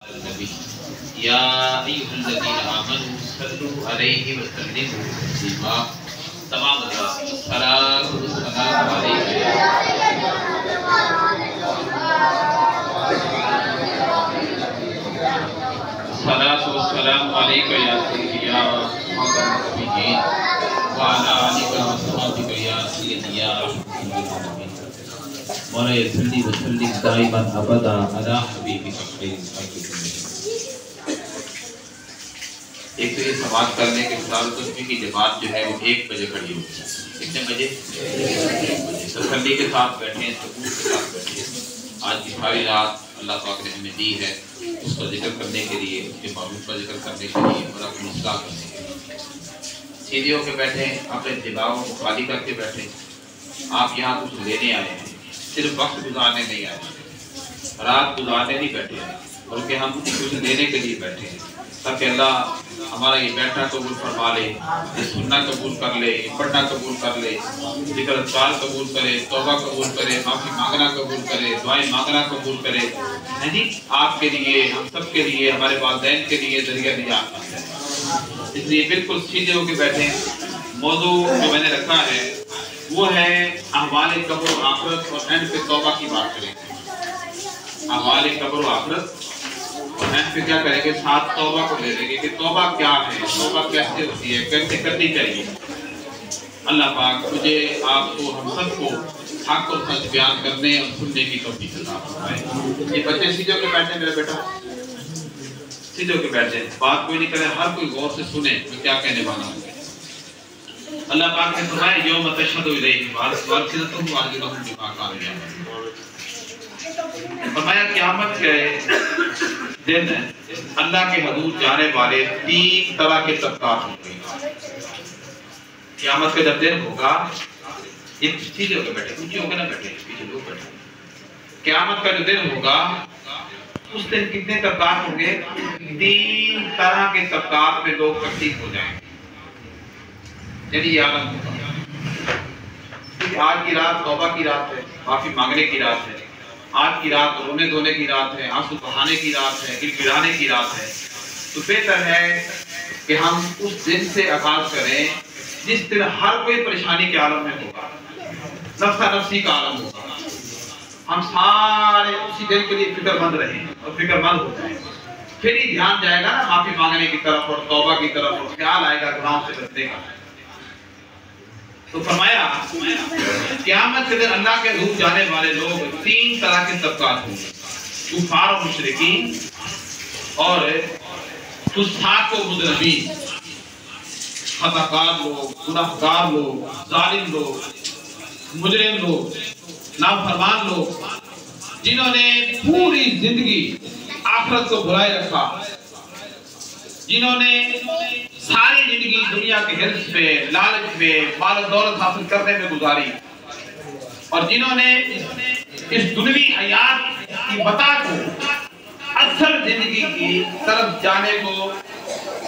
या अय्युहल्लज़ीना आमनू सल्लु अलैहि व सल्लिमू तस्लीमा। तमाम सलातो व सलाम अलैका सलातो व सलाम अलैका या सय्यदी या मुहम्मद नबी व अला आलिका व सहाबिका या सय्यदी या रहमतुल आलमीन। मौला सल्ली व सल्लिम दाइमन अबदा अला हबीबिका खैरुल खल्क़ि। एक तो ये समाज करने के साथ तस्बीह की जमात जो है वो 1 बजे खड़ी होती है। कितने बजे? 1 बजे। तसल्ली के साथ बैठे, सुकून के साथ बैठे। आज की सारी रात अल्लाह पाक ने हमें दी है उसका जिक्र करने के लिए, उसके महबूब का जिक्र करने के लिए और अपनी इस्लाह करने के लिए। सीधे होकर बैठे, अपने दिमागों को खाली करके बैठे। आप यहाँ कुछ लेने आए हैं, सिर्फ वक्त गुजारने नहीं आए, रात गुजारने नहीं बैठे हैं, बल्कि हम कुछ लेने के लिए बैठे हैं ताकि अल्लाह हमारा ये बैठना कबूल फरमा ले, ये सुनना कबूल कर ले, ये पढ़ना कबूल कर ले, जिक्र अज़कार कबूल करे, तौबा कबूल करे, माफ़ी मांगना कबूल करे, दुआएं मांगना कबूल करे। है जी, आपके लिए, हम सब के लिए, हमारे वालिदैन के लिए ज़रिया निजात बन जाए। इसलिए बिल्कुल सीधे होकर बैठे। मौजू जो मैंने रखा है वो है अहवाल कब्र और आखिरत और एंड पे तौबा की बात करेंगे। अहवाल कब्र और आखिरत और एंड पे क्या करेंगे, साथ तौबा को ले लेंगे कि तौबा क्या है, तौबा कैसे होती है, कैसे करनी चाहिए। अल्लाह पाक मुझे, आपको, हम सबको हक और सच बयान करने और सुनने की तौफीक अता फरमाए। ये बच्चे सीधे होकर बैठे, मेरा बेटा सीधे होकर बैठे, बात कोई नहीं करे, हर कोई गौर से सुने मैं क्या कहने वाला हूँ। अल्लाह पाक ने फरमाया यौम तशहदु अलैहिम अल्सिनतुहुम व अर्जुलुहुम बिमा कानू यअमलून। फरमाया क़यामत के दिन अल्लाह के हजूर जाने वाले 3 तरह के तबकात होंगे। क़यामत का जब दिन होगा, एक सीधे होकर बैठे, ऊंचे होकर ना बैठे, पीछे लोग बैठे। क़यामत का जो दिन होगा उस दिन कितने तबकात होंगे? 3 तरह के तबकात में लोग तकलीफ हो जाएंगे। यदि आलम होगा, आज की रात तौबा की रात है, माफी मांगने की रात है। आज की रात रोने धोने की रात है, आंसू बहाने की रात है, गिड़गिड़ाने की रात है। तो बेहतर है कि हम उस दिन से आगाज करें जिस दिन हर कोई परेशानी के आलम में होगा, नफ्सा नफ्सी का आलम होगा। हम सारे उसी दिन के लिए फिक्रमंद रहें और फिक्रमंद हो जाएं। फिर ही ध्यान जाएगा ना माफी मांगने की तरफ और तौबा की तरफ, और ख्याल आएगा गुनाह से बचने का। तो फरमाया क़यामत के दिन अल्लाह के रूह जाने वाले लोग 3 तरह के तबकात होंगे, कुफार और मुशरिकीन और फुस्साक और मुज़नबीन, खताकार लोग, गुनाहगार लोग, जालिम लोग, मुजरिम लोग, नाफरमान लोग, जिन्होंने पूरी जिंदगी आखिरत को भुलाए रखा, जिन्होंने सारी जिंदगी दुनिया के हिर्स पे, लालच में, माल दौलत हासिल करने में गुजारी, और जिन्होंने इस दुनियावी हयात की मता को असल जिंदगी की तरफ जाने को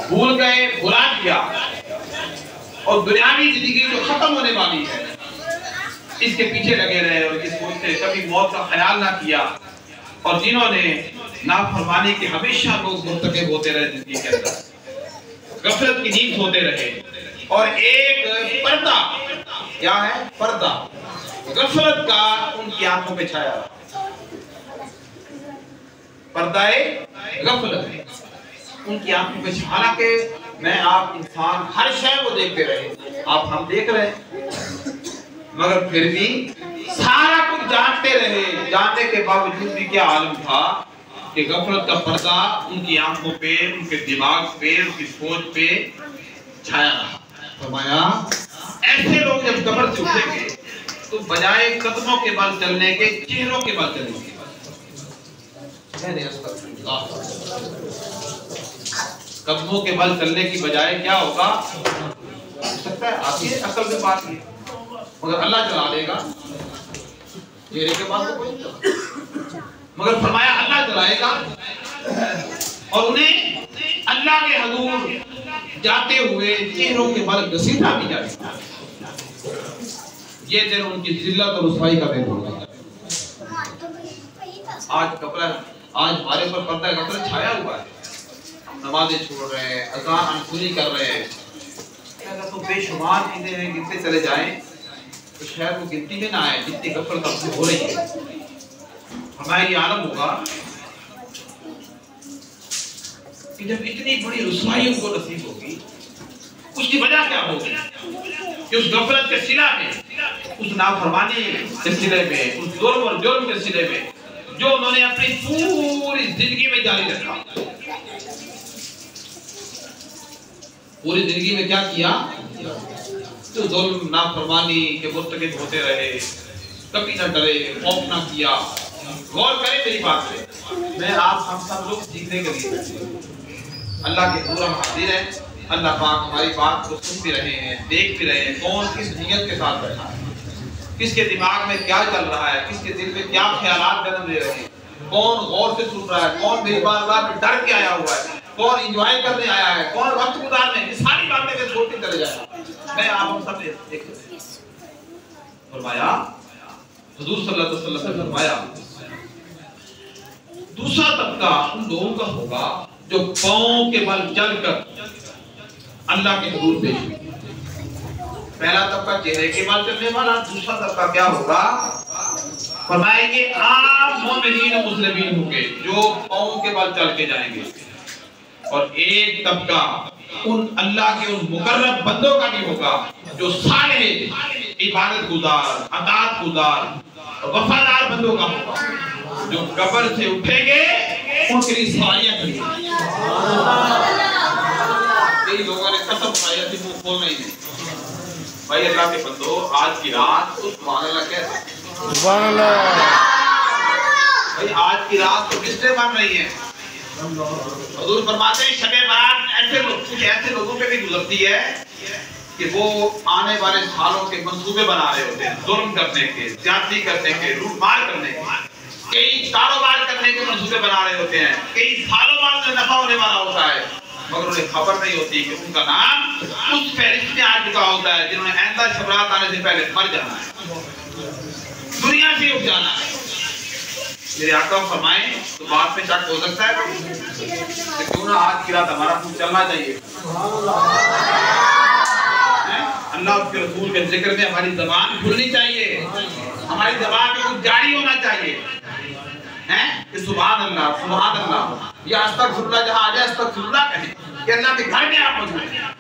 भूल गए, भुला दिया, और दुनियावी जिंदगी जो खत्म होने वाली है इसके पीछे लगे रहे और इस सोचते कभी मौत का ख्याल ना किया, और जिन्होंने नाफरमानी के हमेशा लोग मुर्तकब होते रहे जिंदगी के अंदर, गफलत की नींद सोते रहे, और एक पर्दा, क्या है पर्दा, गफलत का उनकी आंखों पे छाया, पर्दाए गफलत उनकी आंखों पे। हालांकि मैं आप इंसान हर शय को देखते रहे, आप हम देख रहे हैं, मगर फिर भी सारा कुछ जानते रहे, जानने के बावजूद भी क्या आलम था कि गफलत का पर्दा उनकी आंखों पे, उनके दिमाग पे, उनकी सोच पे छाया रहा। फरमाया ऐसे लोग जब कब्र से उठेंगे तो बजाय कदमों के बल चलने के चेहरों के बल चलेंगे। कदमों के बल चलने की बजाय क्या होगा, हो सकता है आपकी अकल में बात है, मगर अल्लाह चला लेगा, चेहरे के बाद तो कोई नहीं चला, मगर फरमाया अल्लाह चलाएगा, और उन्हें अल्लाह के हजूर जाते हुए चेहरों के बल घसीटा भी जाएगा। ये दिन उनकी जिल्लत और रुसवाई का दिन होगा। आज कब्र आज हमारे ऊपर पर्दा गफलत छाया हुआ है, नमाजें छोड़ रहे हैं, अज़ान अनसुनी कर रहे हैं। अगर तो बेशुमार चीजें हैं, गिनते चले जाएं तो शायद वो गिनती में ना आए जितनी गफलत आपसे हो रही है। हमारा ये आलम होगा कि जब इतनी बड़ी रुसवाई उनको नसीब होगी, उसकी वजह क्या होगी कि उस गफलत के सिला में, उस नाफरमानी के सिले में, उस जुर्म और जुर्म के सिले में जो उन्होंने अपनी पूरी जिंदगी में जारी रखा, पूरी जिंदगी में क्या किया, तो जुल्म नाफरमानी के मुर्तकिब होते रहे, कभी न डरे, खौफ न किया। गौर करें मेरी बात पे, मैं आप हम सब लोग सीखने के लिए बैठे, अल्लाह के हुजूर हम हाजिर हैं। अल्लाह पाक हमारी बात को सुन भी रहे हैं, देख भी रहे हैं, कौन किस नियत के साथ बैठा है, किसके दिमाग में क्या चल रहा है, किसके दिल में क्या ख्यालात जन्म ले रहे हैं, कौन गौर से सुन रहा है, कौन मेरी बारगाह में डर के आया हुआ है, कौन एंजॉय करने आया है, कौन वक्त गुजारने, ये सारी बातें के छोड़ते चले जाए। मैं आप हम सब देख लेते हैं। फरमाया हुजूर सल्लल्लाहु अलैहि वसल्लम ने फरमाया, दूसरा तबका उन लोगों का होगा जो पांव के बल चलकर अल्लाह के हुजूर पेश होंगे। पहला तबका चेहरे के बल चलने वाला, दूसरा तबका क्या होगा, फरमाएंगे आम मोमिनीन मुस्लिमीन होंगे जो पांव के बल चल के जाएंगे, और एक तबका उन अल्लाह के उन मुकर्रब बंदों का भी होगा जो सालेह इबादत गुजार, अतात गुजार, वफादार बंदों का होगा, जो कब्र से उठेंगे उनके लिए सवारियां करेंगे। कई लोगों ने कसम खाई थी, मुंह खोलना ही नहीं। भाई अल्लाह के बंदो, आज की रात तो सुभान अल्लाह कहते हैं, सुभान अल्लाह। भाई आज की रात तो किससे बन रही है? हुजूर फरमाते हैं शबे बारात ऐसे लोग, कुछ ऐसे लोगों पे भी गुजरती है कि वो आने वाले सालों के मंसूबे बना रहे होते हैं, जुल्म करने के, ज्यादती करने के, लूटमार करने के, कई कारोबार करने के मंसूबे बना रहे होते हैं, कई सालों बाद में नफा होने वाला होता है, मगर उन्हें खबर नहीं होती कि उनका नाम उस फहरिस्त में आ चुका होता है जिन्होंने आइंदा शबरात आने से पहले मर जाना है, दुनिया से उठ जाना है। मेरे आका फरमाएं तो बात में शक हो सकता है कि क्यों ना आज की रात हमारा खूब चलना चाहिए, अल्लाह के रसूल के जिक्र में हमारी ज़बान खुलनी चाहिए, हमारी ज़बान पे कुछ जारी होना चाहिए, हैं कि सुभान अल्लाह या अस्तगफिरुल्लाह, जहां आ जाए अस्तगफिरुल्लाह कहें कि अल्लाह के घर में आप मौजूद हैं।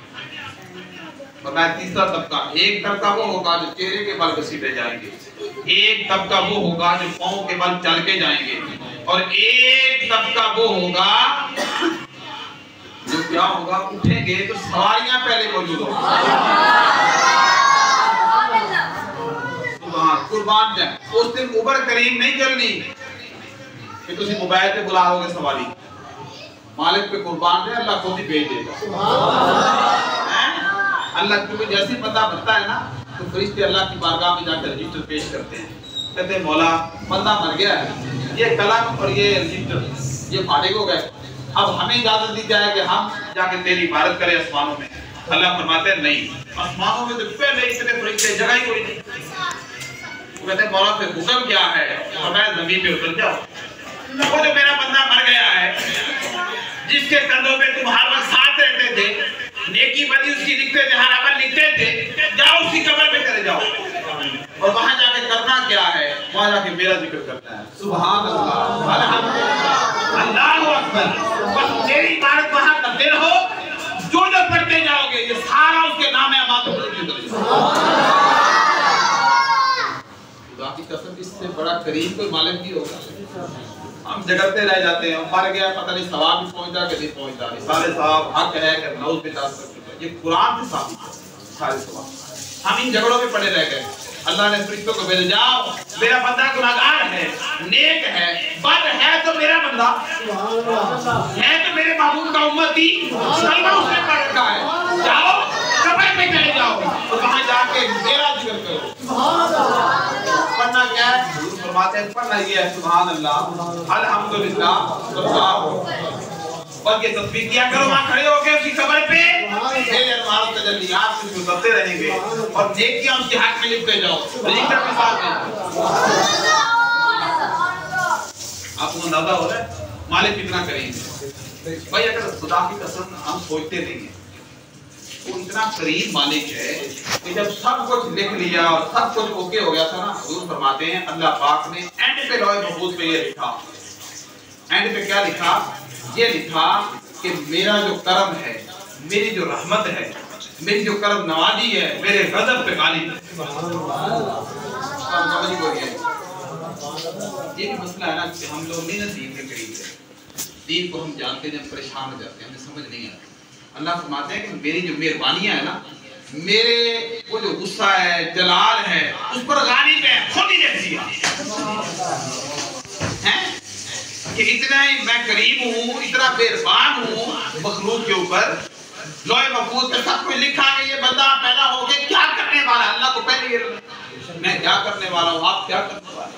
फरमाया तीसरा तबका, एक तबका वो होगा जो चेहरे के बल घसीटे जाएंगे, एक तबका वो होगा जो पांव के बल चल के जाएंगे, और एक तबका वो होगा जो क्या होगा, उठेंगे तो सवारियां पहले मौजूद होंगी। कुर्बान जाए उस दिन उबर करीम नहीं चलनी कि तुम मोबाइल पे बुलाओगे सवारी, मालिक पे कुर्बान है, अल्लाह खुद ही भेज देगा। अल्लाह क्योंकि जैसे पता बनता है ना तो फरिश्ते अल्लाह की बारगाह में जाकर रजिस्टर पेश करते हैं, कहते हैं मौला बंदा मर गया है, ये कलम और ये रजिस्टर ये फारिग हो गए, अब हमें इजाजत दी जाए कि हम जाके तेरी इबादत करें आसमानों में। अल्लाह फरमाते हैं नहीं, आसमानों में तो पहले इतने फरिश्ते जगह ही कोई नहीं। वो कहते हैं मौला फिर हुक्म क्या है? फरमाया जमीन पे उतर जाओ, वो जो मेरा बंदा मर गया है जिसके कंधों पे तुम हर वक्त साथ रहते थे, नेकी बदी उसकी लिखते थे, हर अमल लिखते थे, जाओ उसकी कब्र पे चले जाओ, और वहां जाके करना क्या है? वहां जाके मेरा जिक्र करना है, सुभान अल्लाह, अल्हम्दुलिल्लाह, अल्लाहु अकबर। बस मेरी इबादत वहां करते रहो, जो जो पढ़ते जाओगे ये सारा उसके नाम है, अमात बाकी कसम इससे बड़ा करीम कोई मालिक नहीं होगा। हम जगते रह जाते हैं, मर गया पता नहीं सवाब भी पहुंचा कि नहीं पहुंचा, सारे सवाब हक है कि नौज पे जा सकते, ये कुरान से साबित है सारे सवाब। हम इन झगड़ों में पड़े रह गए। अल्लाह ने फरिश्तों को भेजा, जाओ मेरा बंदा गुनाहगार है, नेक है, बद है तो मेरा बंदा है तो मेरे महबूब का उम्मती, कलमा उसने पढ़ रखा है, जाओ कब्र पे चले जाओ और वहां जाके मेरा जिक्र करो। पढ़ना क्या है? फरमाते हैं पढ़ना ये है सुभान अल्लाह, अल्हम्दुलिल्लाह, और ये तस्बीह किया करो वहां खड़े होके उसकी कब्र पे, मेरे अनवार तजल्लियात से गुजरते रहेंगे और नेकियां उसके हाथ में लिखते जाओ, रजिस्टर के साथ में। आपको अंदाजा हो रहा है मालिक कितना करीब है भाई। अगर खुदा की कसम हम सोचते नहीं है वो इतना करीब मालिक है कि जब सब कुछ लिख लिया और सब कुछ ओके हो गया था ना, हुजूर फरमाते हैं अल्लाह पाक ने एंड पे लौह महफूज पे ये लिखा, एंड पे क्या लिखा, ये लिखा कि मेरा जो करम है, मेरी जो रहमत है, मेरी जो करम नवाजी है, मेरे गजब पे गालिब है। ये भी मसला है ना कि हम लोग नहीं ना दीन के करीब है, दीन को हम जानते हैं, परेशान हो जाते हैं, हमें समझ नहीं आता। अल्लाह फरमाते हैं कि मेरी जो मेहरबानियां है ना, मेरे वो जो गुस्सा है, जलाल है, उस पर गालिब है, खुद ही लिख दिया है कि इतना ही मैं करीम हूँ, इतना मेहरबान हूँ मखलूक के ऊपर। लौह महफूज पे सब कुछ लिखा है, ये बंदा पैदा होके क्या करने वाला है, अल्लाह को पहले ये मैं क्या करने वाला हूँ, आप क्या करने वाले।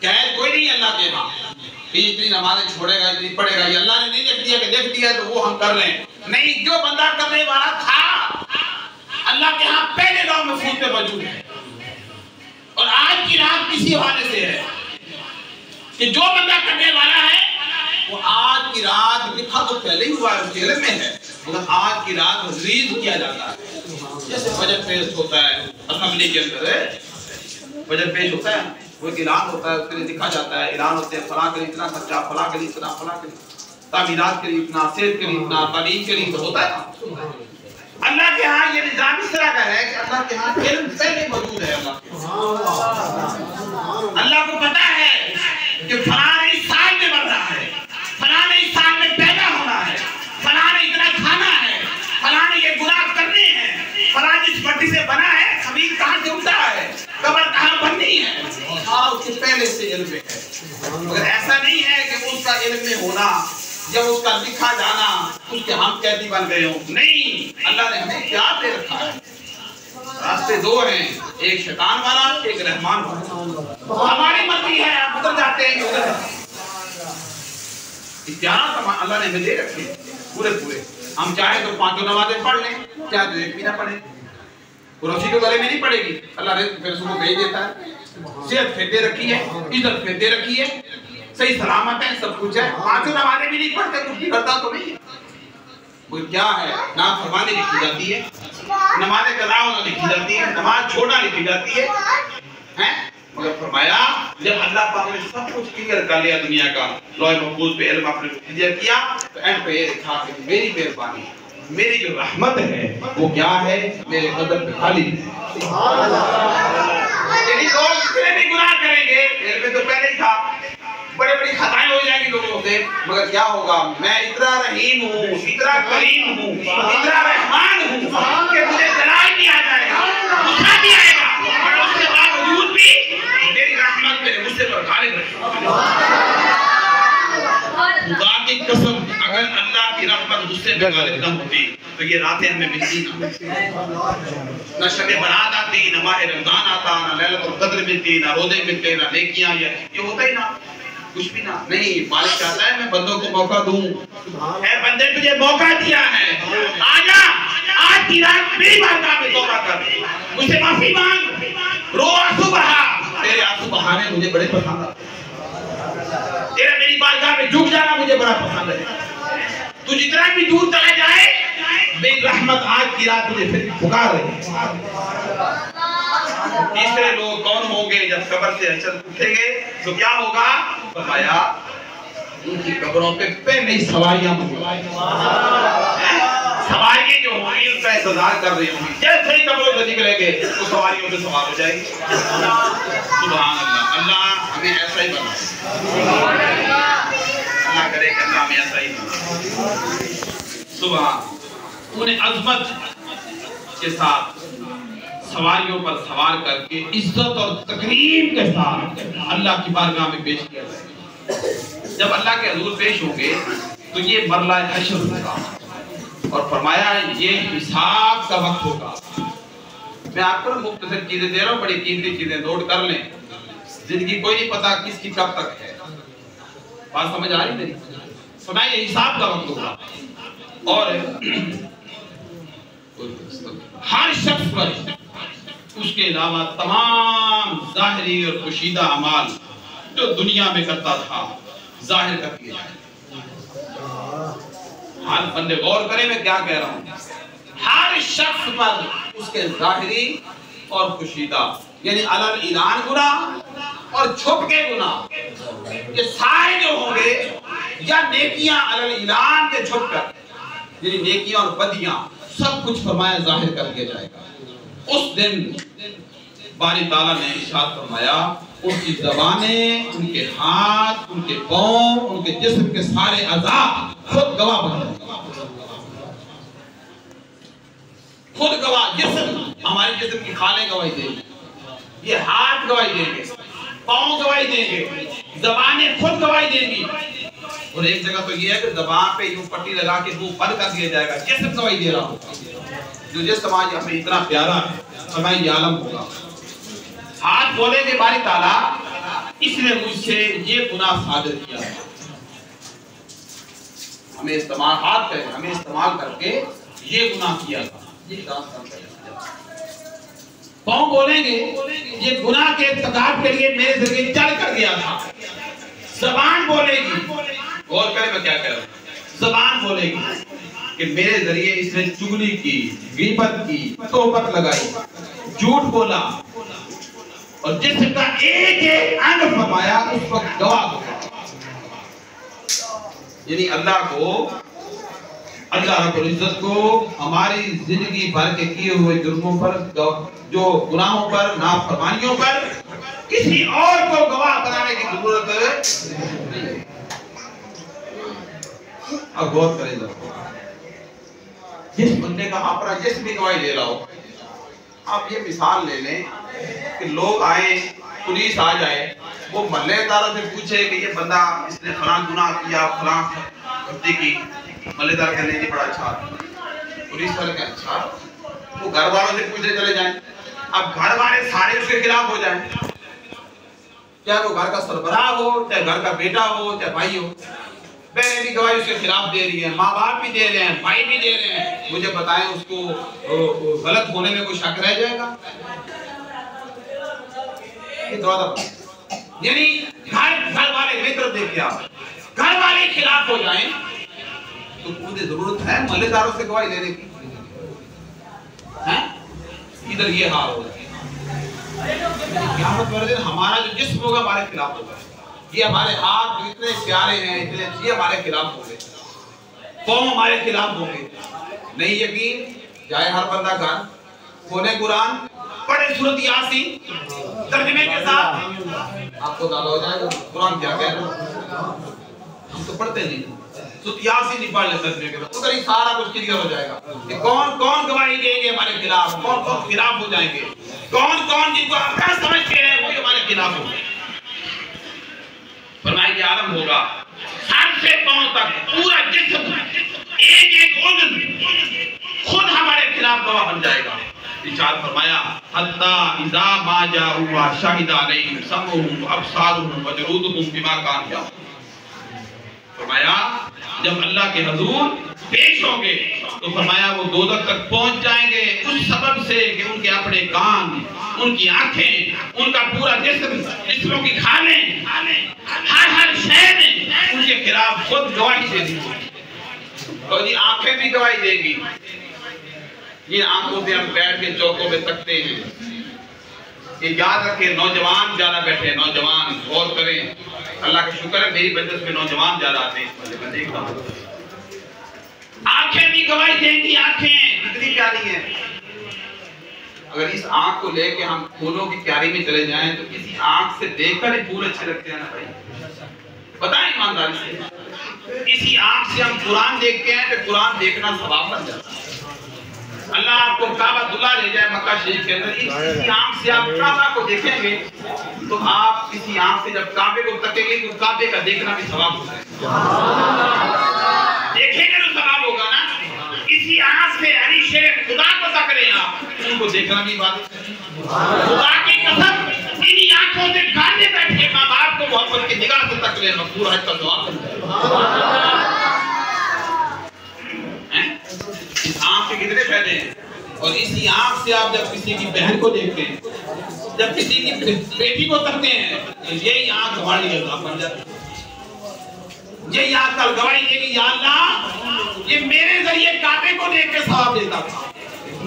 कैद कोई नहीं अल्लाह के यहाँ कि इतनी नमाजें छोड़ेगा, इतनी पढ़ेगा, ये अल्लाह ने नहीं लिख दिया कि लिख दिया तो वो हम कर रहे हैं, नहीं, जो बंदा करने वाला था अल्लाह के यहाँ पहले लौह महफूज पे मौजूद है। और आज की रात किसी हवाले से है कि जो बंदा करने वाला है वो आज की रात लिखा तो पहले ही हुआ है, उसके इल्म में है, मगर आज की रात रिलीज किया जाता है। जैसे बजट पेश होता है असेंबली के अंदर, बजट पेश होता है, वो एक ऐलान होता है, उसके लिए लिखा जाता है, ऐलान होते हैं फलां के लिए इतना खर्चा, फलां के लिए इतना, फलां के लिए तामीरात के लिए इतना, सेहत के लिए इतना, तालीम के लिए होता है। अल्लाह के यहाँ ये निजाम इस तरह का है कि अल्लाह के यहाँ इल्म पहले मौजूद है। अल्लाह को पता है कि फलां इस साल में मर रहा है, फलां इस साल में पैदा होना है, फलां ने इतना खाना है, फलां ने ये गुनाह करने हैं, फलां जिस मट्टी से बना है, जमीन कहाँ से उठा है, कब्र कहाँ बननी है, हाँ उसके पहले से इल्म में है। मगर ऐसा नहीं है कि उसका इल्म में होना जब उसका लिखा जाना उसके हम कैदी बन गए हो, नहीं, अल्लाह ने हमें क्या दे रखा है। रास्ते दो हैं, एक शैतान वाला, एक रहमान वाला। हमारी मर्जी है, आप उधर जाते हैं उधर, इख्तियार अल्लाह ने हमें दे रखे पूरे पूरे। हम चाहे तो 5 नमाजें पढ़ लें, चाहे तो एक भी ना पढ़े, रोशी तो गले में नहीं पड़ेगी, अल्लाह ने फिर उसको भेज देता है, सेहत फिर दे रखी है, इज्जत फिर दे रखी है, सही सलामत है, सब कुछ है, 5 नमाजें भी नहीं पढ़ते, कुछ भी करता तो नहीं है। वो क्या है, ना फरमाने लिखी जाती है, नमाज़ें कज़ा होना लिखी जाती है, नमाज छोड़ना लिखी जाती है, हैं? मगर फरमाया जब अल्लाह पाक ने सब कुछ क्लियर कर लिया दुनिया का, लौह महफूज पे इल्म आपने क्लियर किया, तो एंड पे ये लिखा कि मेरी मेहरबानी, मेरी जो रहमत है वो क्या है, मेरे कदम पे खाली है। सुभान अल्लाह। यदि लोग कितने भी गुनाह करेंगे, इल्म तो पहले ही था, बड़ी बड़ी खताएं हो जाएंगी लोगों से, मगर क्या होगा, मैं इतना रहीम हूँ, इतना करीम हूँ, इतना रहमान हूँ कि मुझे जलाल भी आ जाएगा, गुस्सा भी आएगा, और उसके बावजूद भी मेरी रहमत मेरे मुझसे पर गालिब रहेगी। खुदा की कसम, अगर अल्लाह की रहमत मुझसे पर गालिब न होती तो ये रातें हमें मिलती ना शब बरात आती, ना माह रमजान आता, ना लैलतुल कद्र मिलती, ना रोजे मिलते, ना नेकियां, ये होता ही ना, कुछ भी ना। नहीं, मालिक चाहता है मैं बंदों को मौका दूं, ऐ बंदे तुझे मौका दिया है, आजा, आज की रात मेरी बारगाह में तौबा कर, मुझसे माफी मांग, रो आंसू बहा, तेरे आंसू बहाने मुझे बड़े पसंद आते, तेरा मेरी बारगाह में झुक जाना मुझे बड़ा पसंद है। तू जितना भी दूर चला जाए, मेरी रहमत आज की रात तुझे फिर पुकार रही है। तीसरे लोग कौन होंगे जब कब्र से हशर उठेंगे तो क्या होगा, बताया उनकी कब्रों पे पहले ही सवारियां सवारियां जो होंगी उनका इंतजार कर रही होंगी, जैसे ही कब्रों से निकलेंगे तो सवारियों पे सवार हो जाएगी। सुभान अल्लाह। अल्लाह हमें ऐसा ही बनाए, अल्लाह करे कि अल्लाह हमें ऐसा ही बनाए। सुभान, उन्हें अजमत के साथ सवारियों पर सवार करके इज्जत और तकरीम के साथ अल्लाह की बारगाह में पेश किया जाएगा। जब अल्लाह के हुजूर पेश होंगे तो ये मरला हशर होगा, और फरमाया ये हिसाब का वक्त होगा। मैं आपको मुख्तसर चीजें दे रहा हूँ, बड़ी कीमती चीजें नोट कर लें, जिंदगी कोई नहीं पता किसकी कब तक है, बात समझ आ रही मेरी? फरमाया ये हिसाब का वक्त होगा, और हर शख्स पर उसके अलावा तमाम जाहिरी और पोशीदा अमाल जो दुनिया में करता था जाहिर कर दिए जाएंगे। हाल बंदे गौर करें मैं क्या कह रहा हूं। हर शख्स पर उसके जाहिरी और खुशीदा यानी अलल इलान गुनाह और छुप के गुनाह ये सारे जो होंगे या नेकियां अलल इलान के छुप कर यानी नेकियां और बदियां सब कुछ फरमाया जाहिर कर दिया जाएगा। उस दिन बारी ताला ने इरशाद फरमाया उनकी ज़बानें, उनके हाथ, उनके पांव, उनके जिस्म के सारे अज़ा खुद गवाह बन जाएंगे। खुद गवाह जिस्म हमारे जिस्म की खालें गवाही देंगी, ये हाथ गवाही देंगे, पांव गवाही देंगे, ज़बानें खुद गवाही देंगी। और एक जगह तो ये है कि ज़बान पे यूं पट्टी लगा के मुंह बंद कर दिया जाएगा, जिस्म गवाही दे रहा होगा। जो जिस समाज हमें इतना प्यारा है हमें ये आलम होगा। हाथ बोलेंगे बारी ताला इसने मुझसे ये गुनाह साबित किया है, हमें इस्तेमाल हाथ करें हमें इस्तेमाल करके ये गुनाह किया था। ये पांव बोलेंगे ये गुनाह के इर्तिकाब के लिए मेरे जरिए चल कर गया था। ज़बान बोलेगी, गौर करें मैं क्या कह रहा हूं, ज़बान बोलेगी कि मेरे जरिए इसने चुगली की, गीबत की, तोहमत लगाई, झूठ बोला और जिसका एक एक अंग फरमाया उस वक्त गवाह होगा। यानी अल्लाह रब्बुल इज्जत को हमारी जिंदगी भर के किए हुए जुर्मों पर, जो गुनाहों पर, नाफरमानियों पर किसी और को गवाह बनाने की जरूरत नहीं। अब गौर करें जिस बंदे का अपना जिस्म भी गवाही दे रहा हो, आप ये मिसाल ले लें कि लोग आए, पुलिस आ जाए, वो मल्लेदारों से पूछे कि ये बंदा इसने फलां गुनाह किया, फलां गलती की, मल्लेदार कहने जी बड़ा अच्छा, पुलिस वाले का अच्छा, वो घर वालों से पूछने चले जाएं। अब घर वाले सारे उसके खिलाफ हो जाएं, चाहे वो घर का सरबराह हो, चाहे घर का बेटा हो, चाहे भाई हो, बहनें भी गवाही उसके खिलाफ दे रही है, माँ बाप भी दे रहे हैं, भाई भी दे रहे हैं। मुझे बताएं उसको गलत होने में कोई शक रह जाएगा? यानी घर वाले मेरी तरफ देखिए, आप घर वाले खिलाफ हो जाएं तो मुझे जरूरत है मल्लेदारों से गवाही लेने की? हैं? इधर ये हाल होगा। क़यामत वाले दिन हमारा जो जिस्म होगा हमारे खिलाफ होगा। ये हमारे हाथ जो इतने प्यारे हैं, इतने अच्छे, हमारे खिलाफ होंगे, कौम हमारे खिलाफ होंगे। नहीं यकीन जाए हर बंदा घर खोले कुरान, पढ़े सूरत यासीन तर्जुमे के साथ, आपको दावा हो जाएगा कुरान क्या कह रहा है। हम तो पढ़ते नहीं, सूरत यासीन नहीं पढ़ लेते तर्जुमे के साथ, उधर ही सारा कुछ क्लियर हो जाएगा कि कौन कौन गवाही देंगे हमारे खिलाफ, कौन कौन खिलाफ हो जाएंगे, कौन कौन जिनको अपना समझते हैं वो हमारे खिलाफ होंगे। फरमाया कि आलम होगा सर से पांव तक पूरा जिस्म, एक एक उज़्व खुद हमारे खिलाफ गवाह बन जाएगा। इरशाद फरमाया हत्ता इज़ा मा जाऊ व शहिदा अलैहिम समउहुम व अबसारुहुम व जुलूदुहुम बिमा कानू यअमलून। फरमाया जब अल्लाह के हुजूर पेश होंगे तो फरमाया वो दोज़ख तक पहुंच जाएंगे उस सबब से कि उनके अपने कान, उनकी आंखें, उनका पूरा जिस्मों की खालें, हर शय ने उनके खिलाफ खुद गवाही दे दी। तो जी आंखें भी गवाही देंगी। ये आंखों से हम बैठ के चौकों में तकते हैं। ये याद रखें, नौजवान ज्यादा बैठे, नौजवान गौर करें। अल्लाह का शुक्र है मेरी बजट में नौजवान ज्यादा आते हैं, मैं देख रहा हूं। आंखें भी गवाही देंगी, आंखें कितनी प्यारी हैं। अगर इस आंख को लेके हम फूलों की क्यारी में चले जाएं तो किसी आंख से देखकर ही फूल अच्छे लगते हैं ना भाई, बताएं ईमानदारी से। इसी आंख से हम कुरान देखते हैं तो कुरान देखना सवाब बन जाता है। अल्लाह आपको काबतुल्लाह ले जाए मक्का शरीफ के अंदर, इसी आंख से आप काबा को देखेंगे तो आप इसी आंख से जब काबे को तकेंगे तो काबे का देखना भी सवाब होगा। देखेंगे तो सवाब होगा ना। इसी आंख से अली शेर खुदा को तक रहे हैं आप, उनको देखना भी इबादत है। खुदा की कसम इन्हीं आंखों से गाने बैठे माँ बाप को मोहब्बत की निगाह से तक रहे, मकबूल हज का दुआ करते हैं। इस आंख के कितने फायदे हैं। और इसी आंख से आप जब किसी की बहन को देखते हैं, जब किसी की बेटी को तकते हैं, तो यही आंख हमारे लिए बन जाती है। ये याद कल गवाही देगी, या अल्लाह ये मेरे जरिए काबे को देख के सवाब देता था,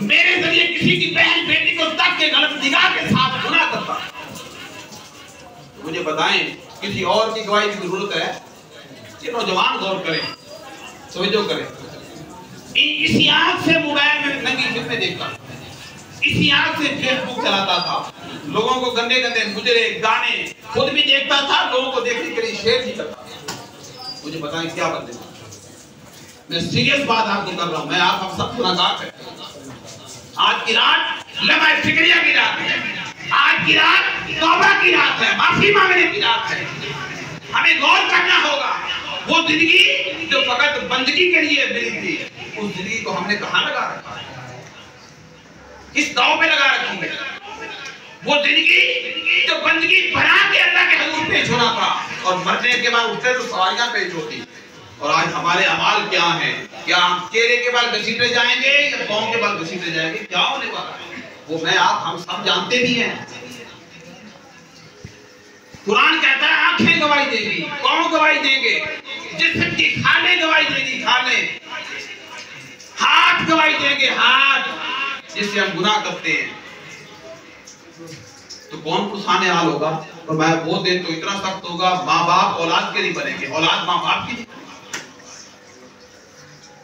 मेरे जरिए किसी की बहन बेटी को तक के गलत निगाह के साथ गुनाह करता। मुझे बताएं किसी और की गवाही की जरूरत है? ये नौजवान गौर करें, समझो करें। इसी आंख से मोबाइल में नंगी फिल्में देखता, इसी आंख से फेसबुक चलाता था, लोगों को गंदे गंदे मुजरे गाने खुद भी देखता था, लोगों को देखने के लिए शेयर भी करता था। मुझे बताएं क्या बंदे, मैं सीरियस बात आपको कर रहा हूं, मैं आप हम सब गुनाहगार हैं। आज की रात लम्हा फिक्रिया की रात है, आज की रात तौबा की रात है, माफी मांगने की रात है। हमें गौर करना होगा, वो जिंदगी जो फकत बंदगी के लिए मिली थी, उस जिंदगी को हमने कहां लगा रखा है, किस दांव पे लगा रखी है? वो जिंदगी जो बंदगी बना के अल्लाह के हजूर पेश होना था, और मरने के बाद उठते तो सवारियां पेश होती। और आज हमारे अमाल क्या हैं? क्या हम चेहरे के बाल घसीटे जाएंगे या पांव के बाल घसीटे जाएंगे? क्या होने वाला है वो मैं आप हम सब जानते भी हैं। कुरान कहता है आंखें गवाही देगी, पांव गवाही देंगे, जिस्म की खाने गवाही देगी, खाने, हाथ गवाही देंगे, हाथ जिससे हम गुनाह करते हैं। तो कौन पुसाने हाल होगा? और मैं वो दिन तो इतना सख्त होगा, माँ बाप औलाद के नहीं बनेंगे, औलाद माँ बाप की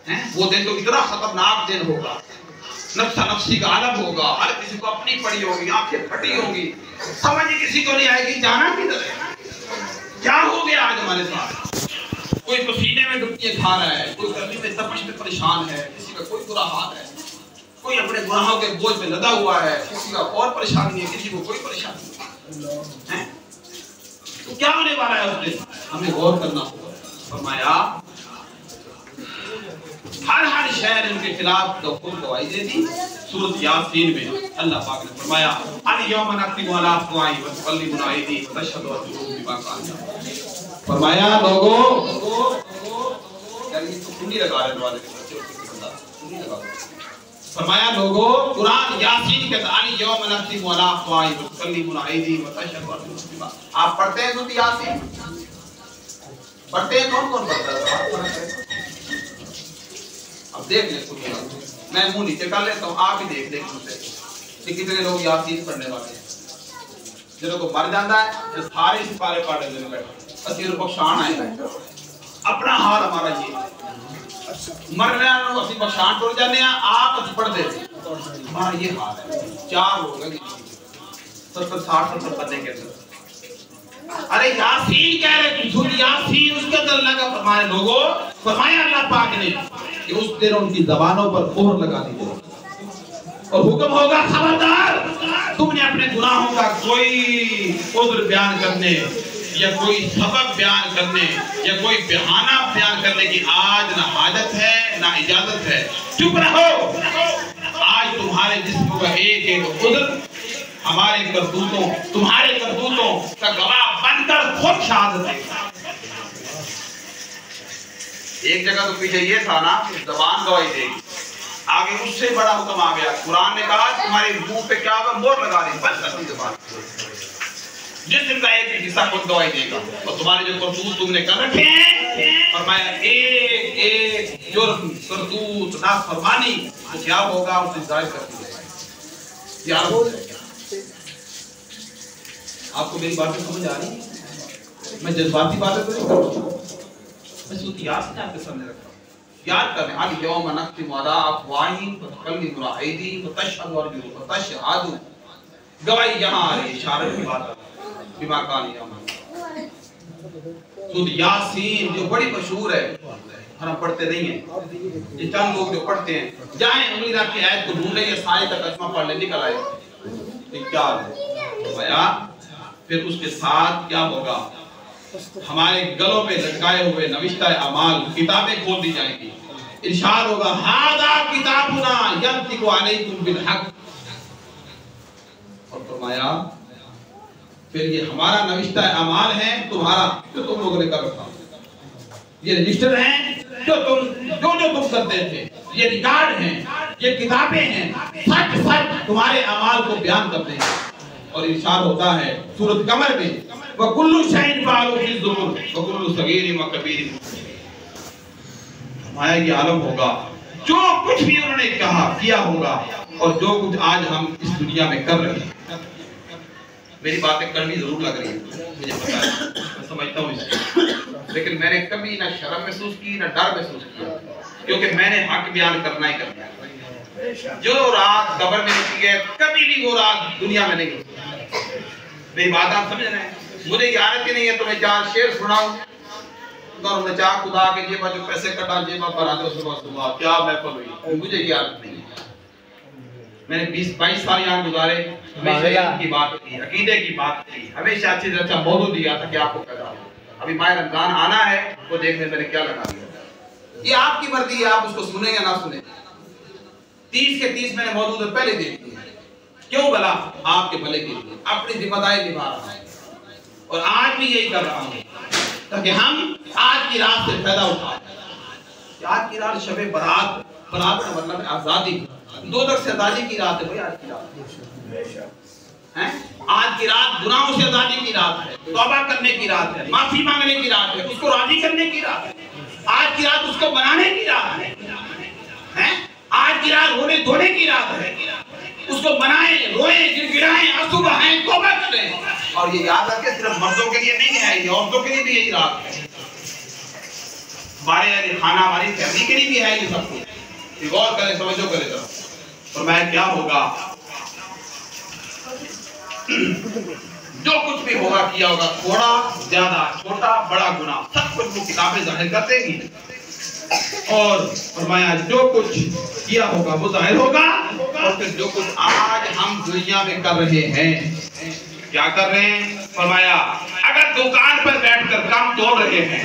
हैं। वो दिन तो इतना खतरनाक दिन होगा, नफ्सा नफ्सी का आलम होगा, हर किसी को अपनी पड़ी होगी, आंखें फटी होंगी, समझ किसी को नहीं आएगी जाना किधर है, क्या हो गया आज हमारे साथ। कोई पसीने में डुबकियां खा रहा है, कोई गर्मी में तपश में परेशान है, किसी का कोई बुरा हाल है, कोई अपने गुनाहों के बोझ में लदा हुआ है, किसी का और परेशानी है, किसी को कोई परेशानी है। तो क्या होने वाला है उस दिन, हमें गौर करना होगा। फरमाया हर शहर इनके खिलाफ तो खुद गवाही दे दी। सूरत यासीन में अल्लाह पाक ने फरमाया अल यौम नक्तिमु अला अफ़वाहिहिम व तुकल्लिमुना अयदीहिम व तशहदु अर्जुलुहुम बिमा कानू। फरमाया लोगों, यानी तो कुंडी लगा रहे वाले के बच्चे बंदा कुंडी लगा। फरमाया लोगों, कुरान यासीन के अल यौम नक्तिमु अला अफ़वाहिहिम व तुकल्लिमुना अयदीहिम व तशहदु अर्जुलुहुम बिमा। आप पढ़ते हैं सूरत यासीन? पढ़ते हैं? कौन कौन पढ़ता है? अब देख ले, मैं मुंह नीचे कर लेता हूँ, आप ही देख लें कि कितने लोग यासीन पढ़ने वाले हैं। जिन्हों को मर जाता है जो सारे सिपारे पढ़ लेने बैठे, असीर बख्शान आए, अपना हाल हमारा ये मरने वाले बख्शान टूट जाने हैं, आप पढ़ देते, हमारा ये हाल है। 4 लोग हैं 70-60 करने के अंदर। अरे यासीन कह रहे तुम, यासीन उसके अंदर अल्लाह का फरमाया लोगों, फरमाया अल्लाह पाक ने कि उस दिन उनकी ज़बानों पर मोहर लगा दी जाएगी और हुक्म होगा खबरदार, तुमने अपने गुनाहों का कोई उज़्र बयान करने या कोई सबब बयान करने या कोई बहाना बयान करने की आज ना हाजत है ना इजाजत है। चुप रहो। आज तुम्हारे जिस्म का एक उज़्र हमारे करतूतों, तुम्हारे करतूतों का गवाह बनकर खुद शहादत देगा। एक जगह तो पीछे ये था ना कि ज़बान गवाही देगी, आगे उससे बड़ा हुक्म आ गया। कुरान ने कहा तुम्हारे मुंह पे क्या होगा, मोहर लगा दी, बंद कर दी ज़बान। जिस दिन का एक हिस्सा खुद गवाही देगा और तुम्हारे जो करतूत तुमने कर रखे हैं, और मैं एक एक जुर्म करतूत नाफरमानी तो क्या होगा उसे जाहिर कर दिया। क्या हो जाएगा? आपको मेरी बातें समझ आ रही है? मैं जज्बाती बातें तो नहीं कर रहा हूं, मैं सूरत यासीन आपके सामने रख रहा हूं। याद करें अल यौम नख्तिमु अला अफ़वाहिहिम व तुकल्लिमुना अयदीहिम व तशहदु अर्जुलुहुम व तशहदु। गवाही यहां आ रही है, इशारे की बात है, बिमा कानू यामलून। सूरत यासीन जो बड़ी मशहूर है, हम पढ़ते नहीं हैं, ये चंद लोग जो पढ़ते हैं, जाएं उंगली रख के आयत को ढूंढे या साए का तर्जुमा पढ़ ले, निकल आए क्या है। फिर उसके साथ क्या होगा, हमारे गलों पे लटकाए हुए नविश्ता अमाल किताबें खोल दी जाएंगी। इरशाद होगा हादा किताबुना यंतिकु अलैकुम बिल हक। और फरमाया फिर ये हमारा नविश्ता अमाल है तुम्हारा, जो तुम लोगों ने कर रखा, ये रजिस्टर हैं जो तुम करते थे, ये रिकॉर्ड हैं, ये किताबें हैं, सच सच तुम्हारे अमाल को बयान करते हैं। और इरशाद होता है सूरत कमर में वकुल्लु शैइन फाअलू फी ज़ुबुर वकुल्लु सगीरिन व कबीरिन माया की आलम होगा। जो कुछ भी उन्होंने कहा किया होगा और जो कुछ आज हम इस दुनिया में कर रहे हैं, मेरी बातें कड़वी जरूर लग रही है, मुझे पता है, मैं समझता हूँ इसको, लेकिन मैंने कभी ना शर्म महसूस की ना डर महसूस किया, क्योंकि मैंने हक बयान करना ही करना है। जो रात कब्र में होती है कभी भी वो रात दुनिया में नहीं होती। मेरी बात आप समझ रहे हैं? मुझे याद ही नहीं है तो मैं 4 शेर सुनाऊं और मैं चाह खुदा के जेबा जो पैसे कटा जेबा पर आते सुबह क्या महफिल हुई, मुझे याद नहीं है। मैंने 20-22 साल यहाँ गुजारे, हमेशा की बात की, अकीदे की बात की, हमेशा अच्छी से अच्छा मौजूद दिया था कि आपको पैदा हो। अभी माह रमजान आना है वो देखने मैंने क्या लगा दिया। ये आपकी मर्जी है, आप उसको सुने या ना सुने। 30 के 30 मैंने मौजूद पहले दे दिए। क्यों भला? आपके भले के लिए अपनी जिम्मेदारी निभा रहा हूं और आज भी यही कर रहा हूं ताकि हम आज की रात से फायदा उठाएं। आज की रात शबे बारात, बारात का मतलब है आजादी, दोजख से आजादी की रात है भाई। आज की रात है, आज की रात गुनाहों से आजादी की रात है, तौबा करने की रात है, माफी मांगने की रात है, उसको राजी करने की रात है। आज की रात उसको बनाने की रात है, आज की रात रोने धोने की रात है, उसको बनाएं, रोएं, गिड़गिड़ाएं, आंसू बहाएं, तौबा करें। और ये याद रखें सिर्फ मर्दों के लिए नहीं है, ये औरतों के लिए भी यही रात है, हमारे खाना हमारी फैमिली के लिए भी है ये सब कुछ। गौर करें, समझो करें जरा। और मैं क्या होगा, जो कुछ भी होगा किया होगा, थोड़ा ज्यादा छोटा बड़ा गुनाह सब कुछ वो किताबें जाहिर कर देंगी। और फरमाया जो कुछ किया होगा वो जाहिर होगा। और फिर जो कुछ आज हम दुनिया में कर रहे हैं, क्या कर रहे हैं? फरमाया अगर दुकान पर बैठकर काम तोड़ रहे हैं,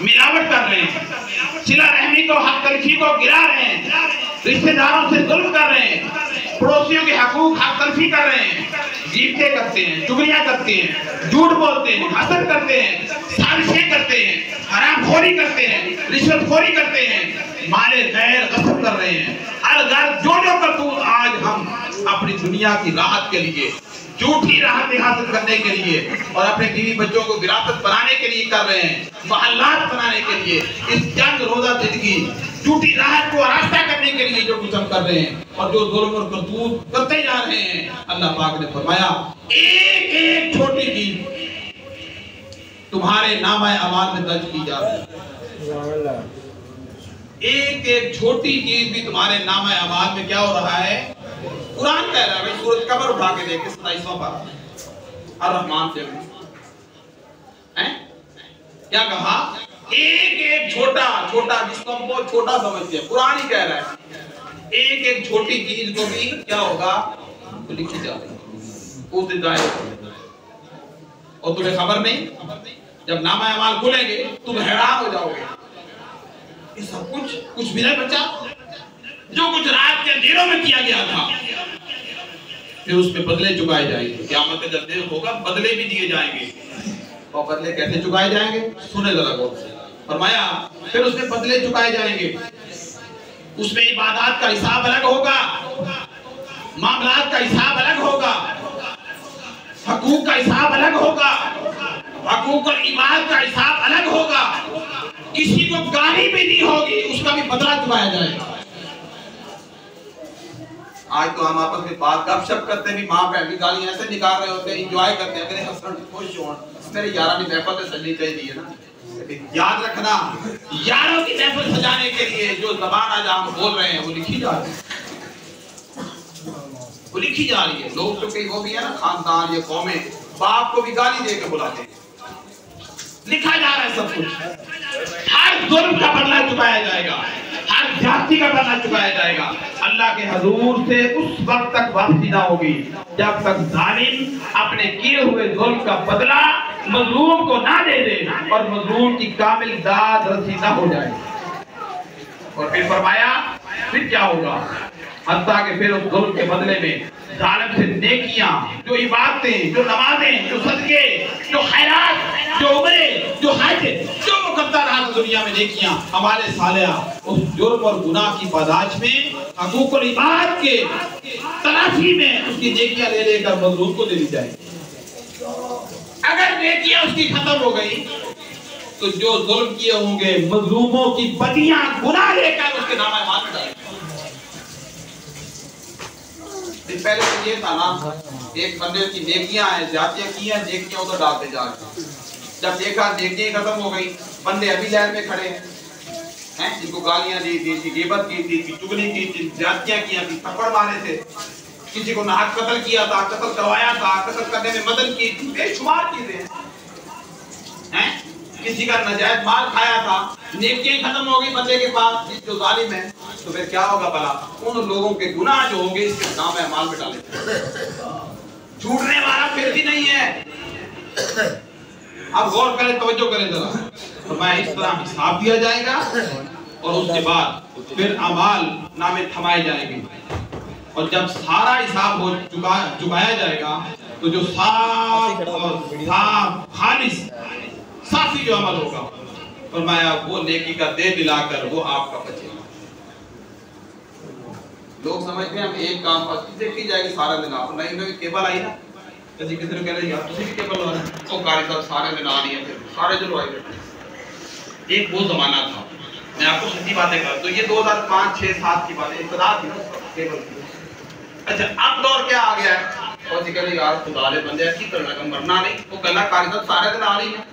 मिलावट कर रहे हैं, सिला रहमी को हक तलफी को गिरा रहे हैं, रिश्तेदारों से जुल्म कर रहे हैं, पड़ोसियों के हकूक हक तलफी कर रहे हैं, गिरते करते हैं, चुगलियां करते हैं, झूठ बोलते हैं, हसद करते हैं, साजिशें करते हैं, हरामखोरी करते हैं, रिश्वतखोरी करते हैं, माले गैर गस्ब कर रहे हैं, अलगर जो जो करतूत आज हम अपनी दुनिया की राहत के लिए, झूठी राहत हासिल करने के लिए और अपने बीवी बच्चों को विरासत बनाने के लिए कर रहे हैं, महल्लात बनाने के लिए, इस जंग रोजा जिंदगी झूठी राहत को रास्ता करने के लिए जो कुछ हम कर रहे हैं और जो जुल्म और करतूत करते जा रहे हैं, अल्लाह पाक ने फरमाया एक एक छोटी चीज तुम्हारे नामा अमाल में दर्ज की जा रही है। एक एक छोटी चीज भी तुम्हारे नामा अमाल में क्या हो रहा है? कुरान कह रहा है भाई, सूरत कमर उठा के देखे 27वां पारा अर-रहमान से हैं, क्या कहा? एक एक छोटा छोटा, जिसको हम बहुत छोटा समझते हैं, कुरान ही कह रहा है एक एक छोटी चीज को भी क्या होगा? तो लिखी जा रही उस दिन जाए। और तुम्हें खबर नहीं, जब नामा अमाल खुलेंगे तुम हैरान हो जाओगे, ये सब कुछ भी नहीं बचा। जो कुछ रात के अंधेरों में किया गया था फिर उस पे बदले चुकाए जाएंगे। क़यामत का जब दिन होगा बदले भी दिए जाएंगे। और बदले कैसे चुकाए जाएंगे? सुने जरा गौर से। फरमाया फिर उसमें बदले चुकाए जाएंगे, उसमें इबादत का हिसाब अलग होगा, मामलात का हिसाब अलग होगा, हकूक का हिसाब अलग होगा, हकूक और इबादत का हिसाब अलग होगा। किसी को गाली भी दी होगी उसका भी बदला चुकाया जाएगा। आज तो हम आपस में बात गपशप करते हैं, माँ बहन की गाली ऐसे निकाल रहे होते हैं, एंजॉय करते हैं, मेरे हस्बैंड खुश हो, मेरे यारानी महफिल तो सजनी चाहिए ना। याद रखना, यारों की महफिल सजाने के लिए जो ज़बान आज हम बोल रहे हैं वो लिखी जा रही है, वो लिखी जा रही है। लोग तो कई वो भी है ना, खानदान या कौमें बाप को भी गाली दे के बुलाते हैं, लिखा जा रहा है सब कुछ। हर जुल्म का बदला चुकाया जाएगा, हर जाति का बदला चुकाया जाएगा। अल्लाह के हजूर से उस वक्त तक वापसी ना होगी जब तक जालिम अपने किए हुए जुल्म का बदला मजलूम को ना दे दे और मजलूम की कामिल दाद रसी ना हो जाए। और फिर फरमाया फिर क्या होगा? हत्ता के फिर उस जुल्म के बदले में जालिम से नेकियां, जो इबादतें, जो नमाजें, जो सदके, जो खैरात, जो उम्रे, जो हज, जो वो करता रहा दुनिया में नेकियां, हमारे सालिया उस जुर्म और गुनाह की पादाश में हकूक और इबादत के तलाशी में उसकी नेकियां ले लेकर मजलूम को दे दी जाएगी। अगर नेकियां उसकी खत्म हो गई तो जो जुल्म किए होंगे मजलूमों की बदियां गुनाह लेकर उसके नाम हाथ में डालेंगे। पहले तो ये था ना, एक बंदे की नेकियां हैं, जातियां की हैं, नेकियां उधर डालते जा रहे। जब देखा नेकियां खत्म हो गई, बंदे अभी लाइन में खड़े हैं, जिनको गालियां दी थी, गिबत की थी, चुगली की थी, जातियां की थी, थप्पड़ मारे थे, किसी को नाहक कत्ल किया था, कत्ल करवाया था, कत्ल करने में मदद की थी, बेशुमार चीजें हैं, किसी का नाजायज माल खाया था, नेकियां खत्म हो गई बंदे के पास, जो जालिम है, तो फिर क्या होगा भला? उन लोगों के गुनाह जो होंगे इसके नाम है माल में डाले। छूटने वाला फिर भी नहीं है। अब गौर करें, तवज्जो करें जरा, तो मैं इस तरह हिसाब दिया जाएगा और उसके बाद फिर अमाल नामे थमाए जाएंगे, और जब सारा हिसाब हो चुकाया जाएगा तो जो साफ और साफ खालिस साफी जो अमल होगा, फरमाया वो नेकी का दे दिलाकर वो आपका बचेगा। लोग समझते हैं हम एक काम पर देखी जाएगी सारा दिन, आप नहीं में केबल आई ना, किसी किसी ने कह रहे यार तुसी भी केबल वाला तो कारी साहब सारे दिन आ रही है, फिर सारे जो आए बैठे। एक वो जमाना था, मैं आपको सच्ची बातें कर, तो ये 2005 6 7 की बात है, इब्तिदा थी ना केबल की। अच्छा अब दौर क्या आ गया है, और जी कहले यार खुदा ले बंदे की करना का मरना नहीं, वो गला कारी साहब सारे दिन आ रही है।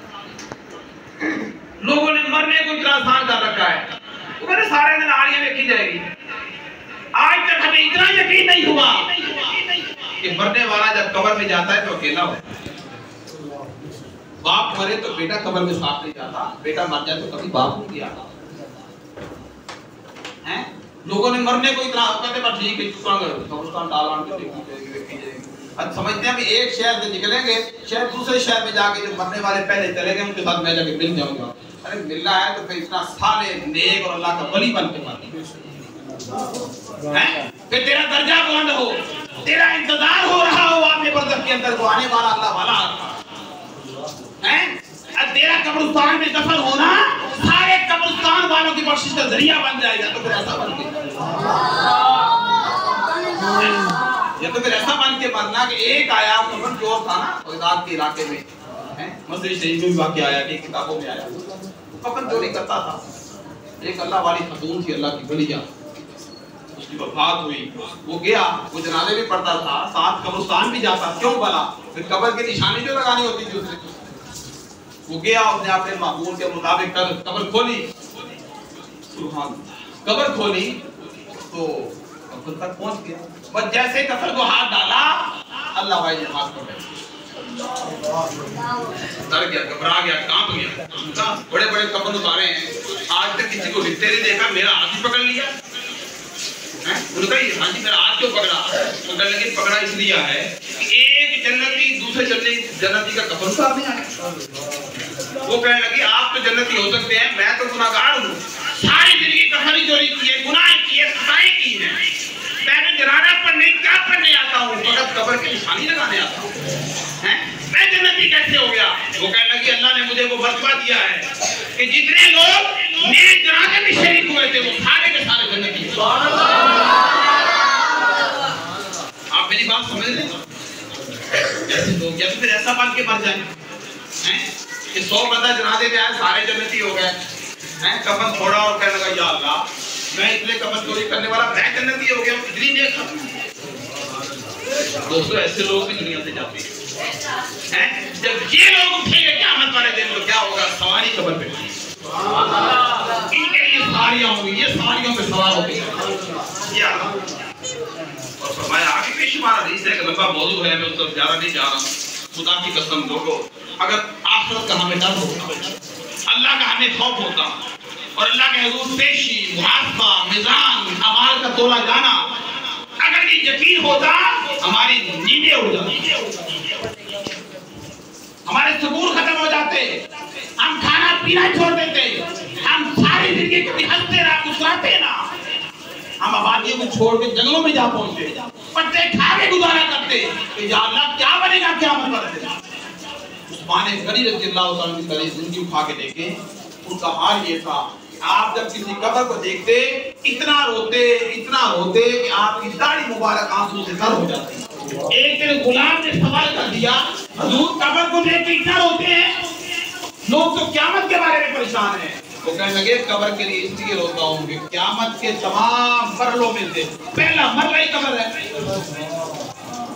लोगों ने मरने को इतना आसान कर रखा है, वो कहते सारे दिन आ रही है, देखी जाएगी। आज तक हमें इतना यकीन नहीं हुआ कि मरने वाला जब कब्र में जाता है तो अकेला होता है। बाप मरे तो बेटा कब्र में साथ नहीं जाता, बेटा मर जाए तो कभी बाप नहीं गया हैं। लोगों ने मरने को इतना कहते बस ठीक है कब्रिस्तान डाला देखी जाएगी। अब समझते हैं कि एक शहर से निकलेंगे, शहर दूसरे शहर में जाके जो मरने वाले पहले चले गए उनके साथ मैं जाके मिल जाऊंगा। अरे मिलना है तो फिर इतना साले नेक और अल्लाह का वली बन के मरना है, फिर तेरा दर्जा बुलंद हो, तेरा इंतजार हो रहा हो आपके बरज़ख के अंदर को आने वाला अल्लाह वाला है। अब तेरा कब्रिस्तान में दफन होना सारे कब्रिस्तान वालों की बख्शिश का जरिया बन जाएगा। तो फिर ऐसा बन के ये तो फिर ऐसा बन के मरना कि एक आया कफन चोर था ना बगदाद के इलाके में, मस्जिद शरीफ में वाक़या आया कि किताबों में आया, कफन चोरी करता था। एक अल्लाह वाली खतून थी, अल्लाह की वलिया, उसकी वफात हुई, वो गया, वो जनाजे भी पढ़ता था, साथ कब्रिस्तान भी जाता। क्यों भला? फिर कब्र की निशानी जो लगानी होती थी उसने, वो गया, उसने अपने मामूल के मुताबिक कब्र खोली, कब्र खोली तो कब्र तक पहुंच गया। बस जैसे कब्र को हाथ डाला, अल्लाह भाई ने हाथ पकड़ डर गया, घबरा गया, कांप गया। बड़े बड़े कब्र उतारे हैं, आज तक किसी को हिस्से नहीं देखा, मेरा हाथ ही पकड़ लिया। उनका ही हाँ जी मेरा हाथ क्यों पकड़ा? तो कहने लगे पकड़ा इसलिए है कि एक जन्नती दूसरे जन्नती का कफन उतारने आया। वो कहने लगी आप तो जन्नती हो सकते हैं, मैं तो गुनाहगार हूँ, सारी जिंदगी कफन चोरी की है, गुनाह किए, खताएं की है, मैंने जनाजा पढ़ने क्या पढ़ने आता हूँ, फकत कब्र की निशानी लगाने आता हूँ, मैं जन्नती कैसे हो गया? वो कहने लगी अल्लाह ने मुझे वो मर्तबा दिया है कि जितने लोग मेरे जनाजे में शरीक हुए थे वो सारे के सारे जन्नती। आप मेरी बात समझ रहे हैं? ऐसे लोग या तो फिर ऐसा बन के मर जाए कि 100 बंदा जनाजे में आए सारे जन्नती हो गए, कफन छोड़ा और कहने लगा या अल्लाह मैं इतने कफन चोरी करने वाला मैं जन्नती हो गया, इतनी देखा। दोस्तों ऐसे लोग भी दुनिया से जाते हैं। जब ये लोग उठेंगे क़यामत वाले दिन तो क्या होगा? सवारी कब्र पे इनके लिए सवारियां होंगी, ये सवारियों पे सवार होंगे। और फरमाया आगे बेशुमार हदीस है, लंबा मौजू है, मैं उस तरफ ज्यादा नहीं जा रहा। खुदा की कसम लोगों, अगर आखिरत का हमें डर होता, अल्लाह का हमें खौफ होता और अल्लाह के हुजूर पेशी, मुहासबा, मिजान, अमाल का तोला जाना, अगर ये यकीन होता हमारी नींदें उड़ जाती, हमारे सबूर खत्म हो जाते, हम खाना पीना छोड़ देते, हम सारी जिंदगी कभी हंसते ना मुस्कुराते ना, हम आबादियों को छोड़ के जंगलों में जा पहुंचते, पत्ते खा के गुजारा करते कि या अल्लाह क्या बनेगा क्या बनेगा। उस्मान गनी रज़ियल्लाहु अन्हु की तारीफ जिंदगी उठा के देखे, उनका हाल ये था, आप जब किसी कब्र को देखते इतना रोते कि आपकी दाढ़ी मुबारक आंसू से तर हो जाती। एक दिन गुलाम ने सवाल कर दिया, हुजूर कब्र को देख के इतना रोते हैं? लोग तो क़यामत के बारे में परेशान हैं। वो कहने लगे कब्र के लिए इसलिए रोता हूँ कि क़यामत के तमाम मरलों में से पहला मरला ही कब्र है।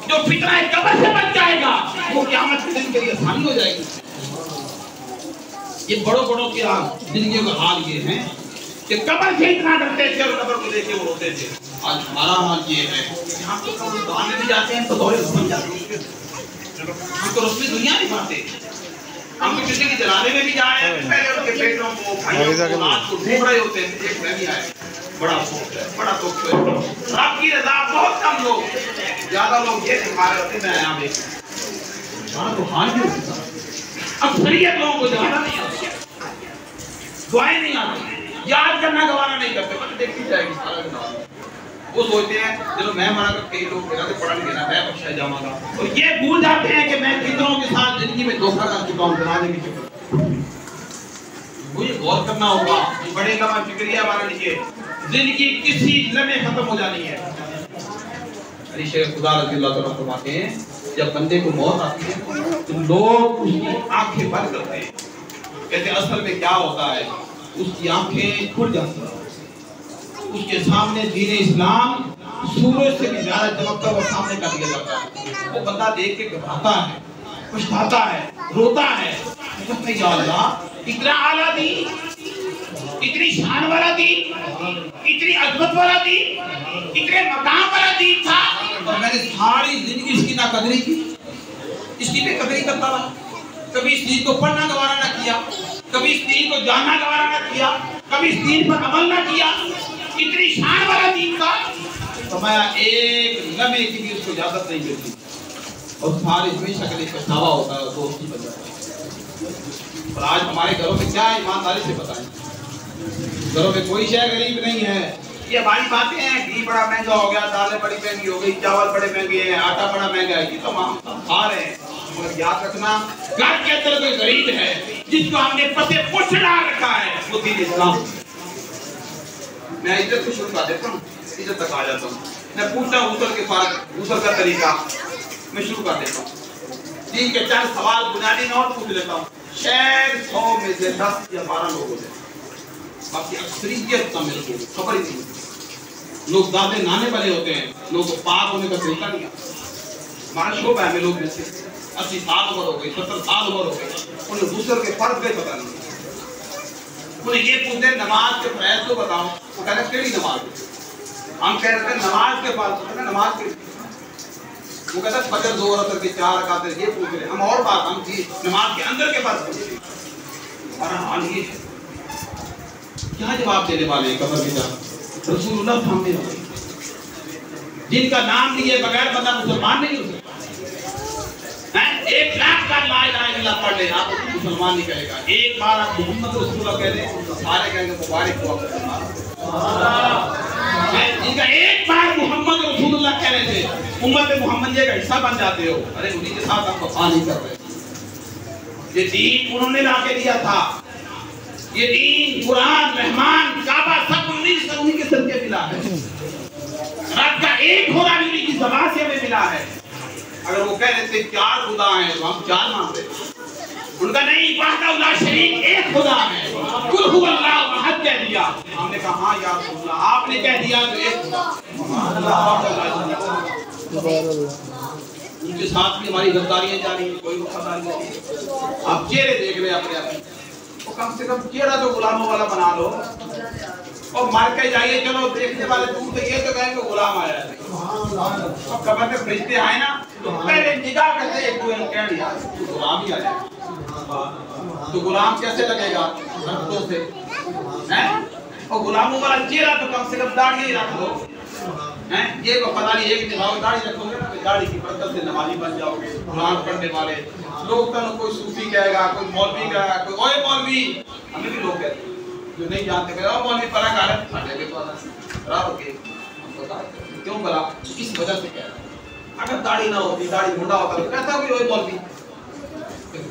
जो फितना कब्र से बच जाएगा वो क़यामत के दिन के लिए आसानी हो जाएगी। ये बड़ों बड़ों के जिंदगी का हाल ये है कि कब्र से इतना डरते थे और कब्र को देख के वो रोते थे। आज हमारा हाल ये है कि हम तो कब्रिस्तान में भी जाते हैं तो दौरे बन जाते हैं, हम तो रोशनी दुनिया नहीं पाते। हम तो किसी की जलाने में भी जा रहे हैं, पहले उनके बेटों को भाइयों को हाथ को ढूंढ रहे होते हैं। एक नहीं आए, बड़ा दुख है, बड़ा दुख है। रब की रज़ा बहुत कम लोग, ज्यादा लोग ये दिखा रहे होते हैं मैं यहाँ देख तो हाल भी होता। अक्सरियत लोगों को ज्यादा नहीं आती, दुआएं नहीं आती, याद करना गवारा नहीं करते, बस देखती जाएगी सारा दिन। वो सोचते हैं चलो मैं मरा कर कई लोग मेरा से पढ़ लेना मैं बख्शा जाऊंगा, और ये भूल जाते हैं कि मैं कितनों के साथ जिंदगी में धोखा कर चुका हूं बनाने की चक्कर। मुझे गौर करना होगा, ये बड़े का फिक्रिया हमारे लिए। जिंदगी किसी लम्हे खत्म हो जानी है। अली शेख खुदा रज़ी अल्लाह तआला फरमाते हैं जब बंदे को मौत आती है तो लोग उसकी आंखें बंद करते हैं, कहते असल में क्या होता है, उसकी आंखें खुल जाती हैं, उसके सामने दीन इस्लाम सूरज से भी ज्यादा चमकता हुआ सामने कर दिया जाता है। वो बंदा देख के घबराता है, पछताता है, रोता है, या अल्लाह इतना आला दीन, इतनी शान वाला दीन, इतनी अजमत वाला दीन, इतने मकाम वाला दीन था और मैंने सारी जिंदगी इसकी नाकदरी की, इसकी बेकदरी करता रहा। कभी इस दीन को पढ़ना गवारा ना किया, कभी इस दीन को जानना गवारा ना किया, कभी इस दीन पर अमल ना किया। इतनी शान वाला दीन का फरमाया एक लम्हे की भी उसको इजाजत नहीं मिलती और सारे हमेशा के लिए पछतावा होता है, दोस्ती बन जाता है। और आज हमारे घरों में क्या ईमानदारी से बताएं, घरों में कोई शय गरीब नहीं है। ये हमारी बातें हैं, घी बड़ा महंगा हो गया, दालें बड़ी महंगी हो गई, चावल बड़े महंगे हैं, आटा बड़ा महंगा है, ये तो हम खा रहे हैं। मगर याद रखना घर के अंदर कोई गरीब है जिसको हमने पसे पुष्ट डाल रखा है, वो दीन इस्लाम। मैं इज्जत को शुरू कर देता हूँ, इज्जत तक आ जाता हूँ। मैं पूछता हूँ उसल का तरीका मैं शुरू कर देता हूँ। दीन के 4 सवाल बुनियादी नोट पूछ लेता हूँ। शायद 100 में से 10 या 12 लोग होते हैं, बाकी अक्सरियत का मेरे को खबर ही नहीं होती। लोग दादे नाने वाले होते हैं, लोगों को पाक होने का तरीका नहीं आता। हमारा शोभा है, लोग में से 80 साल उम्र हो गई, 70 साल उम्र हो गई, उन्हें दूसरे के फर्क का पता नहीं। उन्हें ये पूछते नमाज के फैज तो बताओ, वो कहते केड़ी नमाज। हम कह रहे थे नमाज के पास, नमाज के वो कहता फजर 2 रकात के 4 रकात, ये पूछ रहे हम। और बात हम की नमाज के अंदर के पास। और हाल ये है क्या जवाब देने वाले हैं कब्र के जाकर रसूलुल्लाह सामने वाले जिनका नाम लिए बगैर बंदा मुसलमान नहीं हो सकता। 1 लाख का ला इलाहा इल्लल्लाह पढ़ ले, आप मुसलमान नहीं कहेगा। एक बार आप मोहम्मद रसूलुल्लाह कह दें तो सारे कहेंगे मुबारक हो मुसलमान। जिनका एक बार मोहम्मद रसूलुल्लाह कहने से उम्मत मुहम्मदिया का हिस्सा बन जाते हो। अरे उन्हीं के साथ आप वफा नहीं कर रहे। ये दीन उन्होंने लाके दिया था, ये दीन कुरान रहमान काबा सब उन्हीं के सदके मिला है। रब का एक खुदा भी उन्हीं की ज़बान से हमें मिला है। अगर वो कह रहे थे 4 खुदा हैं तो हम 4 मानते हैं। उनका नहीं, वाहदा शरीक एक खुदा है, कुल हुवल्लाहु अहद कह दिया। हमने कहा हाँ या रसूलल्लाह, आपने कह दिया तो एक उनके साथ भी हमारी गद्दारियां जा रही हैं, कोई वफादारी नहीं। आप चेहरे देख रहे हैं अपने आप, तो कम से कम चेहरा तो गुलामों वाला बना लो और मार के जाइए। चलो देखने वाले दूर से ये तो कहेंगे गुलाम आया है, और कब्र पे फरिश्ते आए ना तो पहले निगाह करते एक दूसरे को कह दिया तो गुलाम ही आ जाए। तो गुलाम कैसे लगेगा रखतों से हैं? और गुलामों वाला चेहरा तो कम से कम दाढ़ी रख दो हैं। ये को पता नहीं एक दिमाग दाढ़ी रखोगे ना तो दाढ़ी की बरकत से नमाजी बन जाओगे। कुरान पढ़ने वाले लोग तो कोई सूफी कहेगा, कोई मौलवी कहेगा, कोई ओए मौलवी, हमें भी लोग कहते हैं जो नहीं जानते कहेगा मौलवी पढ़ा कर हटे के तो खराब के क्यों बोला, किस वजह से कह रहा। अगर दाढ़ी ना होती, दाढ़ी मुंडा होता तो कहता कोई ओए मौलवी,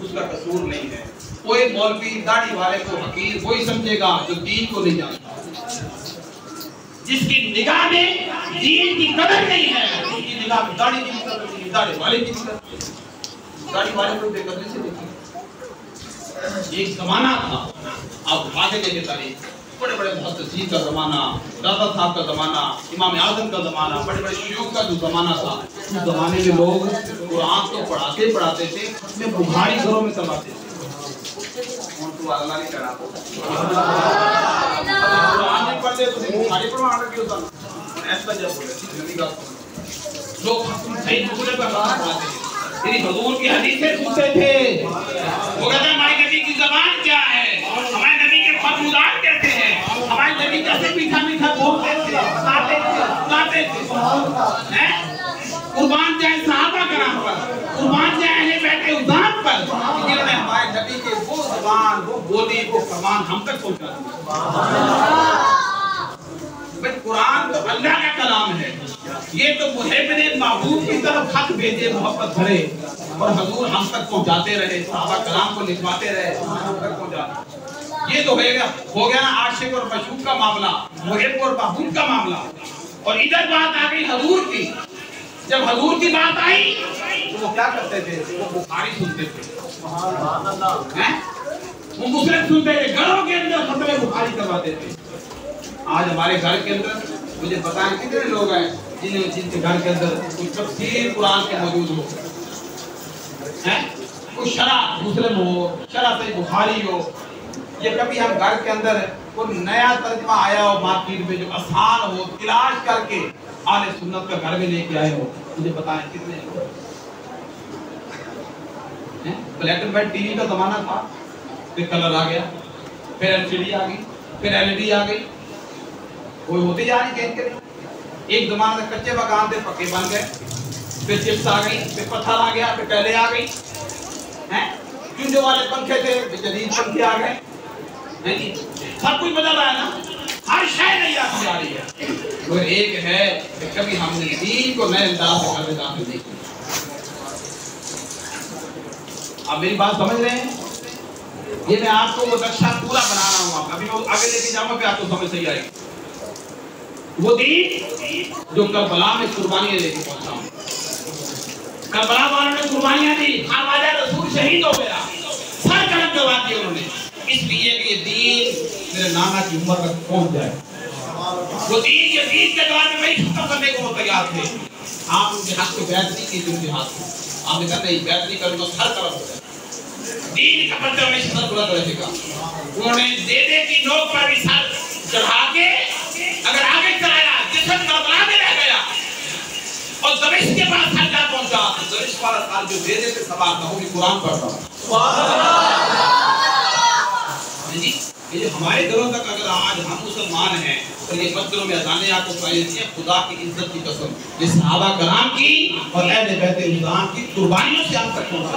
उसका कसूर नहीं है। कोई मौलवी दाढ़ी वाले को हकीर वही समझेगा जो दीन को नहीं जानता, जिसकी निगाह में दीन की कदर नहीं है, उसकी निगाह में दाढ़ी की कदर नहीं, दाढ़ी वाले की कदर। दाढ़ी वाले को बेकदरी से देखिए, एक जमाना था, अब आगे लेके चले, बड़े बड़े मुहद्दिसीन का जमाना, रज़ा साहब का जमाना, इमाम आज़म का जमाना, बड़े बड़े शयूख का जो जमाना था, उस जमाने में लोग कुरान तो पढ़ाते थे, उसमें बुखारी घरों में करवाते थे। कौन तो अल्लाह ने करा तो कुरान नहीं पढ़ते तो बुखारी पढ़वा क्यों था? ऐसा जब बोले नबी का लोग सही दूसरे पर पढ़ाते थे, तेरी हुजूर की हदीसें सुनते थे, वो कहते हमारे नबी की ज़बान क्या है, हमारे नबी के फरमात कैसे हैं, हमारे नबी कैसे मीठा मीठा बोलते थे, सुनाते थे, हैं? कुर्बान जाए सहाबा कराम पर, कुर्बान जाए अहले बैत उज़ाम पर, जिन्होंने हमारे नबी के वो ज़बान, वो बोली, वो फरमान हम तक पहुंचा दिया। भाई कुरान तो अल्लाह का कलाम है, ये तो मुहब्बत महबूब की तरफ खत भेजे मोहब्बत भरे और हुजूर हम तक पहुंचाते रहे, सहाबा कलाम को लिखवाते रहे, हम तक पहुंचाते। ये तो हो गया ना आशिक और मशूक का मामला, मुहब्ब और महबूब का मामला। और इधर बात आ गई हुजूर की। जब हुजूर की बात आई तो वो क्या करते थे? वो बुखारी सुनते थे, हैं? वो मुस्लिम सुनते थे, घरों के अंदर खत्म बुखारी करवाते थे। आज हमारे घर के अंदर मुझे पता है कितने लोग हैं जिनके घर के अंदर कुछ तफसीर कुरान के मौजूद हो, हैं? कुछ शरह मुस्लिम हो, शरह से बुखारी हो। ये कभी हम घर के अंदर कोई नया तर्जुमा आया हो मार्केट में जो आसान हो, तलाश करके आले सुन्नत का घर में लेके आए हो, मुझे पता है कितने लोग हैं? ब्लैक एंड व्हाइट टीवी का जमाना था, फिर कलर आ गया, फिर एलसीडी आ गई, फिर एलईडी आ गई, कोई होती जा रही चेंज करें। एक जमाने में कच्चे मकान थे, पक्के बन गए, फिर चिप्स आ गई, फिर पत्थर आ गया, फिर पहले आ गई, हैं? चुंजो वाले पंखे थे, फिर जदीद पंखे आ गए, नहीं सब कुछ बदल रहा है ना, हर शय नई आती जा रही है। और एक है कि कभी हमने दीन को नए अंदाज से करने दाखिल नहीं किया। आप मेरी बात समझ रहे हैं? ये मैं आपको वो नक्शा पूरा बना रहा हूँ, अभी मैं आगे लेके जाऊंगा फिर आपको समझ सही आएगी। वो दीन जो करबला में कुर्बानियां लेके पहुंचा हूं, करबला वालों ने कुर्बानियां दी, खानवाजा रसूल शहीद हो गया, सर कलम करवा दिए उन्होंने, इसलिए कि ये दीन मेरे नाना की उम्र तक पहुंच जाए। वो दीन ये दीन के द्वारा में खत्म करने को वो तैयार थे। आप उनके हाथ से बैत नहीं की थी, उनके हाथ से आपने कहा नहीं बैत नहीं करूंगा, सर कलम हो जाए। दीन का पत्थर में सर बुलंद रहेगा। उन्होंने दे की नोक पर भी सर चढ़ा के अगर आगे चलाया, जिसम करबला में रह गया और दमिश्क के पास सर जा पहुंचा, तो दमिश्क वाला साल जो दे देते सवाल का होगी कुरान पढ़ता जी। ये हमारे घरों तक अगर आज हम मुसलमान हैं तो ये मस्जिदों में अजानें आपको सुनाई देती हैं, खुदा की इज्जत की कसम, ये सहाबा कराम की और अहले बैत इस्लाम की कुर्बानियों से आप तक पहुंचा,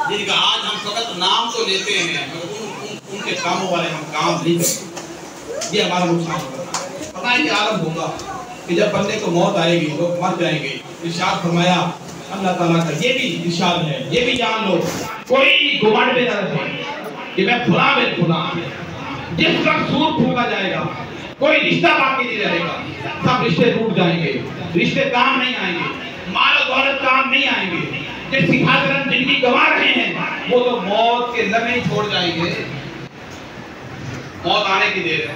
जिनका आज हम फकत नाम तो लेते हैं मगर उनके कामों वाले हम काम नहीं करते। ये हमारा नुकसान होगा। पता है कि आलम होगा कि जब बंदे को मौत आएगी, लोग मर जाएंगे, इरशाद फरमाया अल्लाह ताला का, ये भी इरशाद है, ये भी जान लो, कोई घमंड में न रहे कि मैं फुला में फुला। जिस वक्त सूर फूका जाएगा कोई रिश्ता बाकी नहीं रहेगा, सब रिश्ते टूट जाएंगे, रिश्ते काम नहीं आएंगे, माल और दौलत काम नहीं आएंगे। जिसकी खातिर हम जिंदगी गंवा रहे हैं वो तो मौत के लम्हे छोड़ जाएंगे, मौत आने की देर है।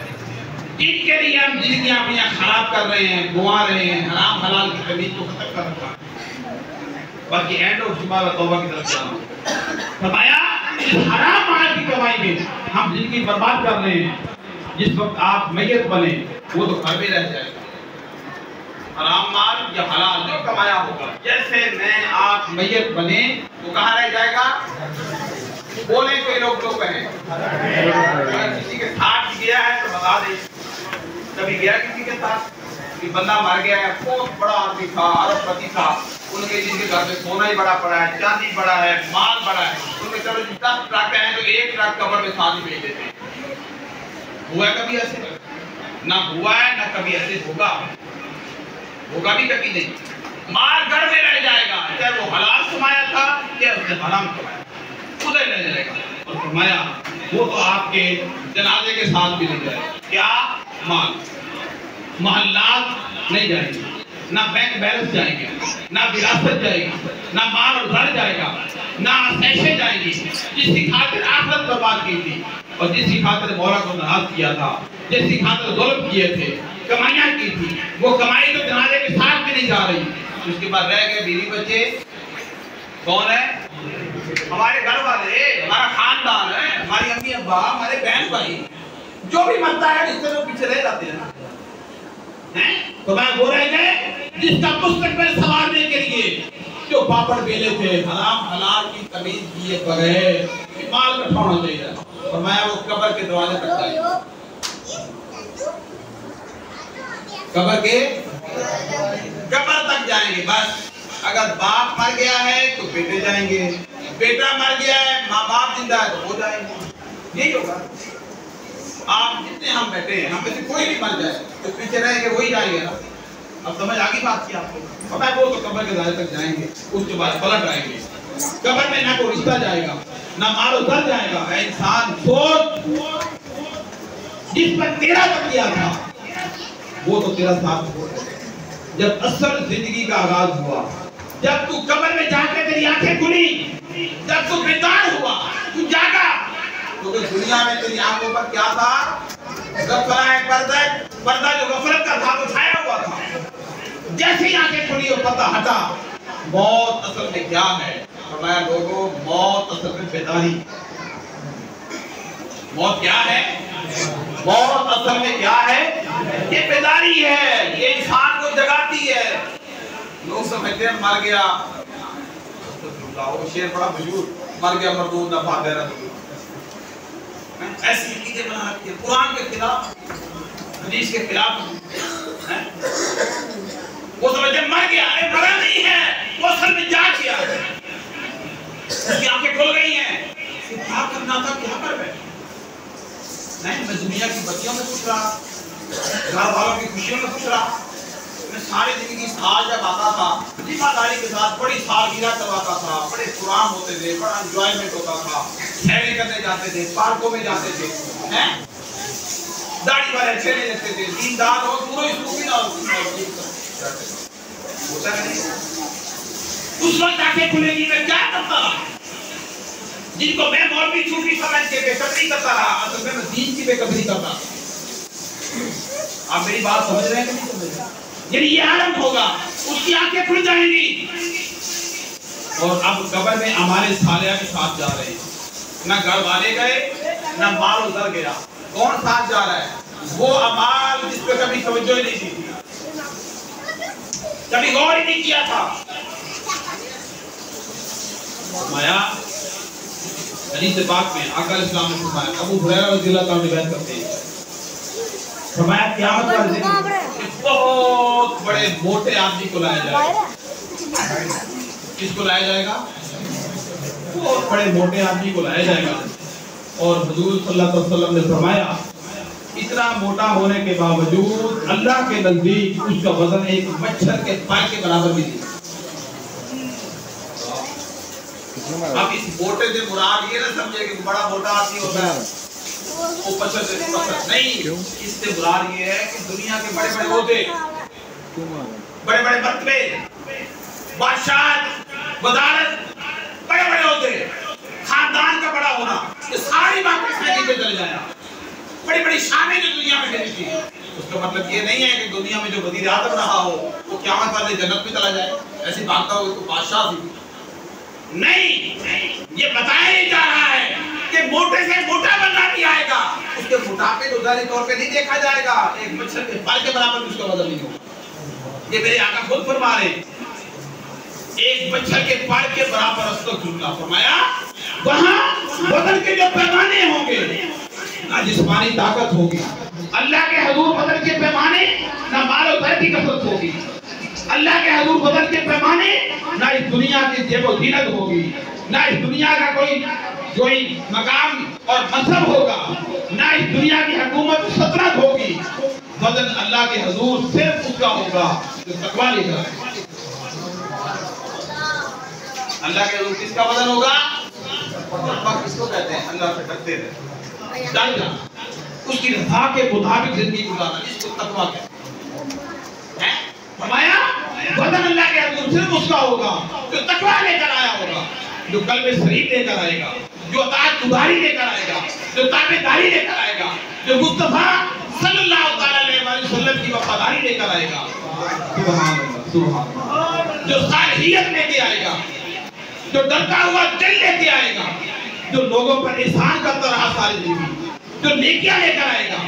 इनके लिए हम जिंदगी अपनी खराब कर रहे हैं, गंवा रहे हैं, हराम हलाल की तमीज को खत्म कर रखा है। बाकी एंड ऑफ जुमा व तौबा की तरफ जाना फरमाया, हराम माल की कमाई में हम जिंदगी बर्बाद कर रहे हैं। जिस वक्त आप मैयत बने वो तो घर में रह जाएगा, हराम माल या हलाल जो कमाया होगा, जैसे मैं आप मैयत बने तो कहाँ रह जाएगा? बोले कोई लोग तो कहें, अगर किसी के साथ गया है तो बता दे, कभी गया किसी के साथ कि बंदा मर गया है, बहुत बड़ा आदमी था, अरबपति था, उनके जिनके घर में सोना ही बड़ा पड़ा है, चांदी बड़ा है, माल बड़ा है, उनके चलो 10 ट्रक है तो 1 ट्रक कब्र में शादी भेज देते हैं। हुआ कभी ऐसे? ना हुआ है ना कभी ऐसे होगा, होगा भी कभी नहीं। माल घर में रह जाएगा, चाहे वो हलाल कमाया था या उसने हराम कमाया, उधर रह जाएगा। और फरमाया वो तो आपके जनाजे के साथ भी नहीं जाएगा। क्या? माल, महल्लात नहीं जाएंगे, ना बैंक बैलेंस जाएंगे, ना विरासत जाएगी, ना माल और घर जाएगा, ना पैसे जाएंगी। जिसकी खातिर आखिरत बर्बाद की थी और जिसकी खातिर मौला को नाराज किया था, जिसकी खातिर जुल्म किए थे, कमाइयां की थी, वो कमाई तो जनाजे के साथ भी नहीं जा रही। उसके बाद रह गए बीवी बच्चे। कौन है? हमारे घर वाले, हमारा खानदान है, हमारी अम्मी अब्बा, हमारे बहन भाई। जो भी मरता है इससे लोग पीछे रह जाते हैं। तो मैं वो रह गए जिसका मुस्तकबिल संवारने के लिए जो पापड़ बेले थे, हराम हलाल की तमीज किए बगैर माल का ठौना चाहिए, और मैं वो कब्र के दरवाजे तक जाएगा, कब्र तक जाएंगे। बस अगर बाप मर गया है तो बेटे जाएंगे, बेटा मर गया है, माँ बाप जिंदा है तो वो जाएंगे। यही होगा। आप जितने हम बैठे हैं, हम में से कोई भी मर जाए तो पीछे रहेंगे, वही जाएंगे ना। अब समझ आ गई बात की आपको? पता है वो तो कब्र के दायरे तक जाएंगे, उसके बाद पलट आएंगे। कब्र में ना कोई रिश्ता जाएगा, ना माल उतर जाएगा। है इंसान सोच, जिस पर तेरा तकिया था वो तो तेरा साथ हो। जब असल जिंदगी का आगाज हुआ, जब तू कब्र में जाकर तेरी आंखें खुली, जब तू बेदार हुआ, तू जागा, तो दुनिया में तेरी आंखों पर क्या था? पर्दा जो गफलत का था वो छाया हुआ था। जैसे ही आंखें खुली और पर्दा हटा, मौत असल में क्या है? फरमाया लोगों, मौत असल में बेदारी। मौत क्या है? मौत असल में क्या है? ये बेदारी है, ये इंसान को जगाती है। लोग समझते हैं मर गया, वो शेर बड़ा मशहूर, मर गया मरदूद न फादे रसूल। ऐसी चीजें बना रखी है, कुरान के खिलाफ, हदीस के खिलाफ है। वो समझते मर गया, अरे मरा नहीं है, वो असल में जाग गया है, उसकी आंखें खुल गई हैं। क्या करना था, क्या कर बैठे? नहीं, मैं दुनिया की बच्चियों में खुश रहा, घर वालों की खुशियों में खुश रहा। मैं सारी जिंदगी साल जब आता था, जिम्मेदारी के साथ बड़ी सालगिरह करवाता था, बड़े प्रोग्राम होते थे, बड़ा एंजॉयमेंट होता था, सैरें करने जाते थे, पार्कों में जाते थे, हैं? दाढ़ी वाले चले लेते थे, दीनदार हो, पूरी सूफी ना होता नहीं। उस वक्त आंखें खुलेगी, मैं क्या करता रहा? जिनको मैं मौलवी सूफी समझ के बेकदरी करता रहा, असल में मैं दीन की बेकदरी करता। आप मेरी बात समझ रहे हैं कि नहीं समझ रहे? यदि ये आलम होगा, उसकी आंखें खुल जाएंगी। और अब कब्र में हमारे सालिया के साथ जा रहे हैं, ना घर वाले गए, ना माल उधर गया। कौन साथ जा रहा है? वो अमाल जिस पे कभी तवज्जो ही नहीं दी, कभी गौर ही नहीं किया था। माया हदीस पाक में आका इस्लाम ने फरमाया, अबू हुरैरा रज़ियल्लाहु ताला अन्हु बयान करते हैं, फरमाया क़यामत का दिन बहुत बड़े मोटे आदमी को लाया जाएगा। किसको लाया जाएगा? बहुत बड़े मोटे आदमी को लाया जाएगा। और हुजूर सल्लल्लाहु अलैहि वसल्लम ने फरमाया, इतना मोटा होने के बावजूद अल्लाह के नजदीक उसका वजन एक मच्छर के पैर के बराबर भी नहीं। अब इस मोटे से मुराद ये ना समझे कि बड़ा मोटा आदमी होता है वो पसंद नहीं, इससे मुराद ये है कि दुनिया के बड़े बड़े ओहदे, बड़े बड़े मर्तबे, बादशाह, वज़ारत, बड़े बड़े ओहदे, खानदान का बड़ा होना, ये सारी बातें फैली पे चले जाए। बड़ी बड़ी शानें जो दुनिया में मिली थी, उसका मतलब ये नहीं है कि दुनिया में जो वज़ीर आज़म रहा हो वो क़यामत वाले जन्नत में चला जाए, ऐसी भागता हो तो बादशाह थी। नहीं, ये बताया नहीं जा रहा है कि मोटे से मोटा बनना भी आएगा, उसके मोटापे को ज़ाहिरी तौर पे नहीं देखा जाएगा, एक मच्छर के पैर के बराबर भी उसका वजन नहीं होगा। ये मेरे आका खुद फरमा रहे, एक मच्छर के पैर के बराबर अस्तग़फिरुल्लाह फरमाया, वहाँ वजन के जो पैमाने होंगे, ना जिस्मानी ताकत होगी, अल्लाह के हुजूर वजन के पैमाने, ना माल और दर की कसरत होगी, अल्लाह के हुजूर वजन के पैमाने, ना इस दुनिया की जेबो जीनत होगी, ना इस दुनिया का कोई मकाम और मनसब होगा, ना इस दुनिया की हुकूमत सल्तनत होगी। वजन अल्लाह के हुजूर सिर्फ उसका होगा जो तकवा लेकर। अल्लाह के हुजूर किसका वजन होगा? तकवा किसको कहते हैं? अल्लाह से डरते रहे, डरना, उसकी रज़ा के मुताबिक जिंदगी गुजारना, इसको तकवा कहते हैं। फरमाया बदन अल्लाह के हजूर सिर्फ उसका होगा जो तकवा लेकर आया होगा, जो कल्ब सलीम लेकर आएगा, जो अताअत गुज़ारी लेकर आएगा, जो ताबेदारी लेकर आएगा, जो मुस्तफा सल्लल्लाहु अलैहि वसल्लम की वफादारी लेकर आएगा, सुभान अल्लाह सुभान अल्लाह, जो सालिहियत लेके आएगा, जो डरता हुआ दिल लेके आएगा, जो लोगों पर एहसान करता रहा सारी जिंदगी, जो नेकियां लेकर आएगा,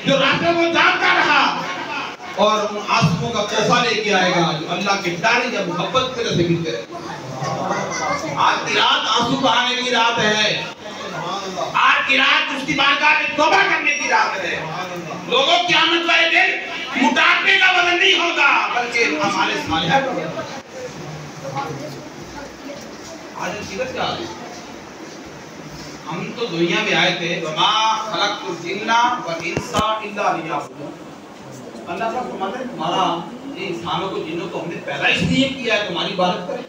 जो रास्तों को जानता रहा और उन आंसुओं का तोहफा लेके आएगा जो अल्लाह के प्यारे या मोहब्बत के से मिलते हैं। आज की रात आंसू बहाने की रात है, आज की रात उसकी बारगाह में तौबा करने की रात है। लोगों क़यामत वाले दिन मोटापे का वजन नहीं होगा बल्कि हमारे सालिहा का वजन। आज सीरत क्या है, हम तो दुनिया में आए थे, वमा खलक़तुल जिन्ना वल इंसा इल्ला लियअबुदून। अल्लाह का फरमाता है तुम्हारा ये इंसानों को जिन्नों को हमने पैदा इसलिए किया है तुम्हारी इबादत करें,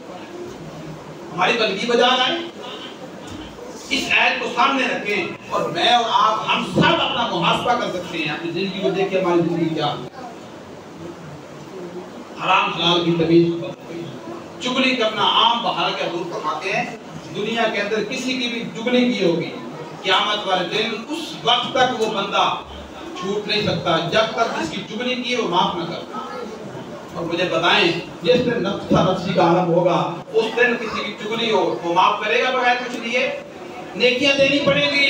हमारी बंदगी बजा लाएं। इस आयत को सामने रखें और मैं और आप हम सब अपना मुहासबा कर सकते हैं, अपनी जिंदगी को देख के हमारी जिंदगी क्या हराम हलाल की तमीज, चुगली करना आम बहार के हजूर फरमाते हैं दुनिया के अंदर किसी की भी चुगली की होगी क़यामत वाले दिन उस वक्त तक वो बंदा छूट नहीं सकता जब तक जिसकी चुगली की वो माफ न कर। और मुझे बताएं जिस दिन नफ्सा नफ्सी का आलम होगा उस दिन किसी की चुगली हो वो माफ करेगा बगैर कुछ दिए? नेकियां देनी पड़ेगी।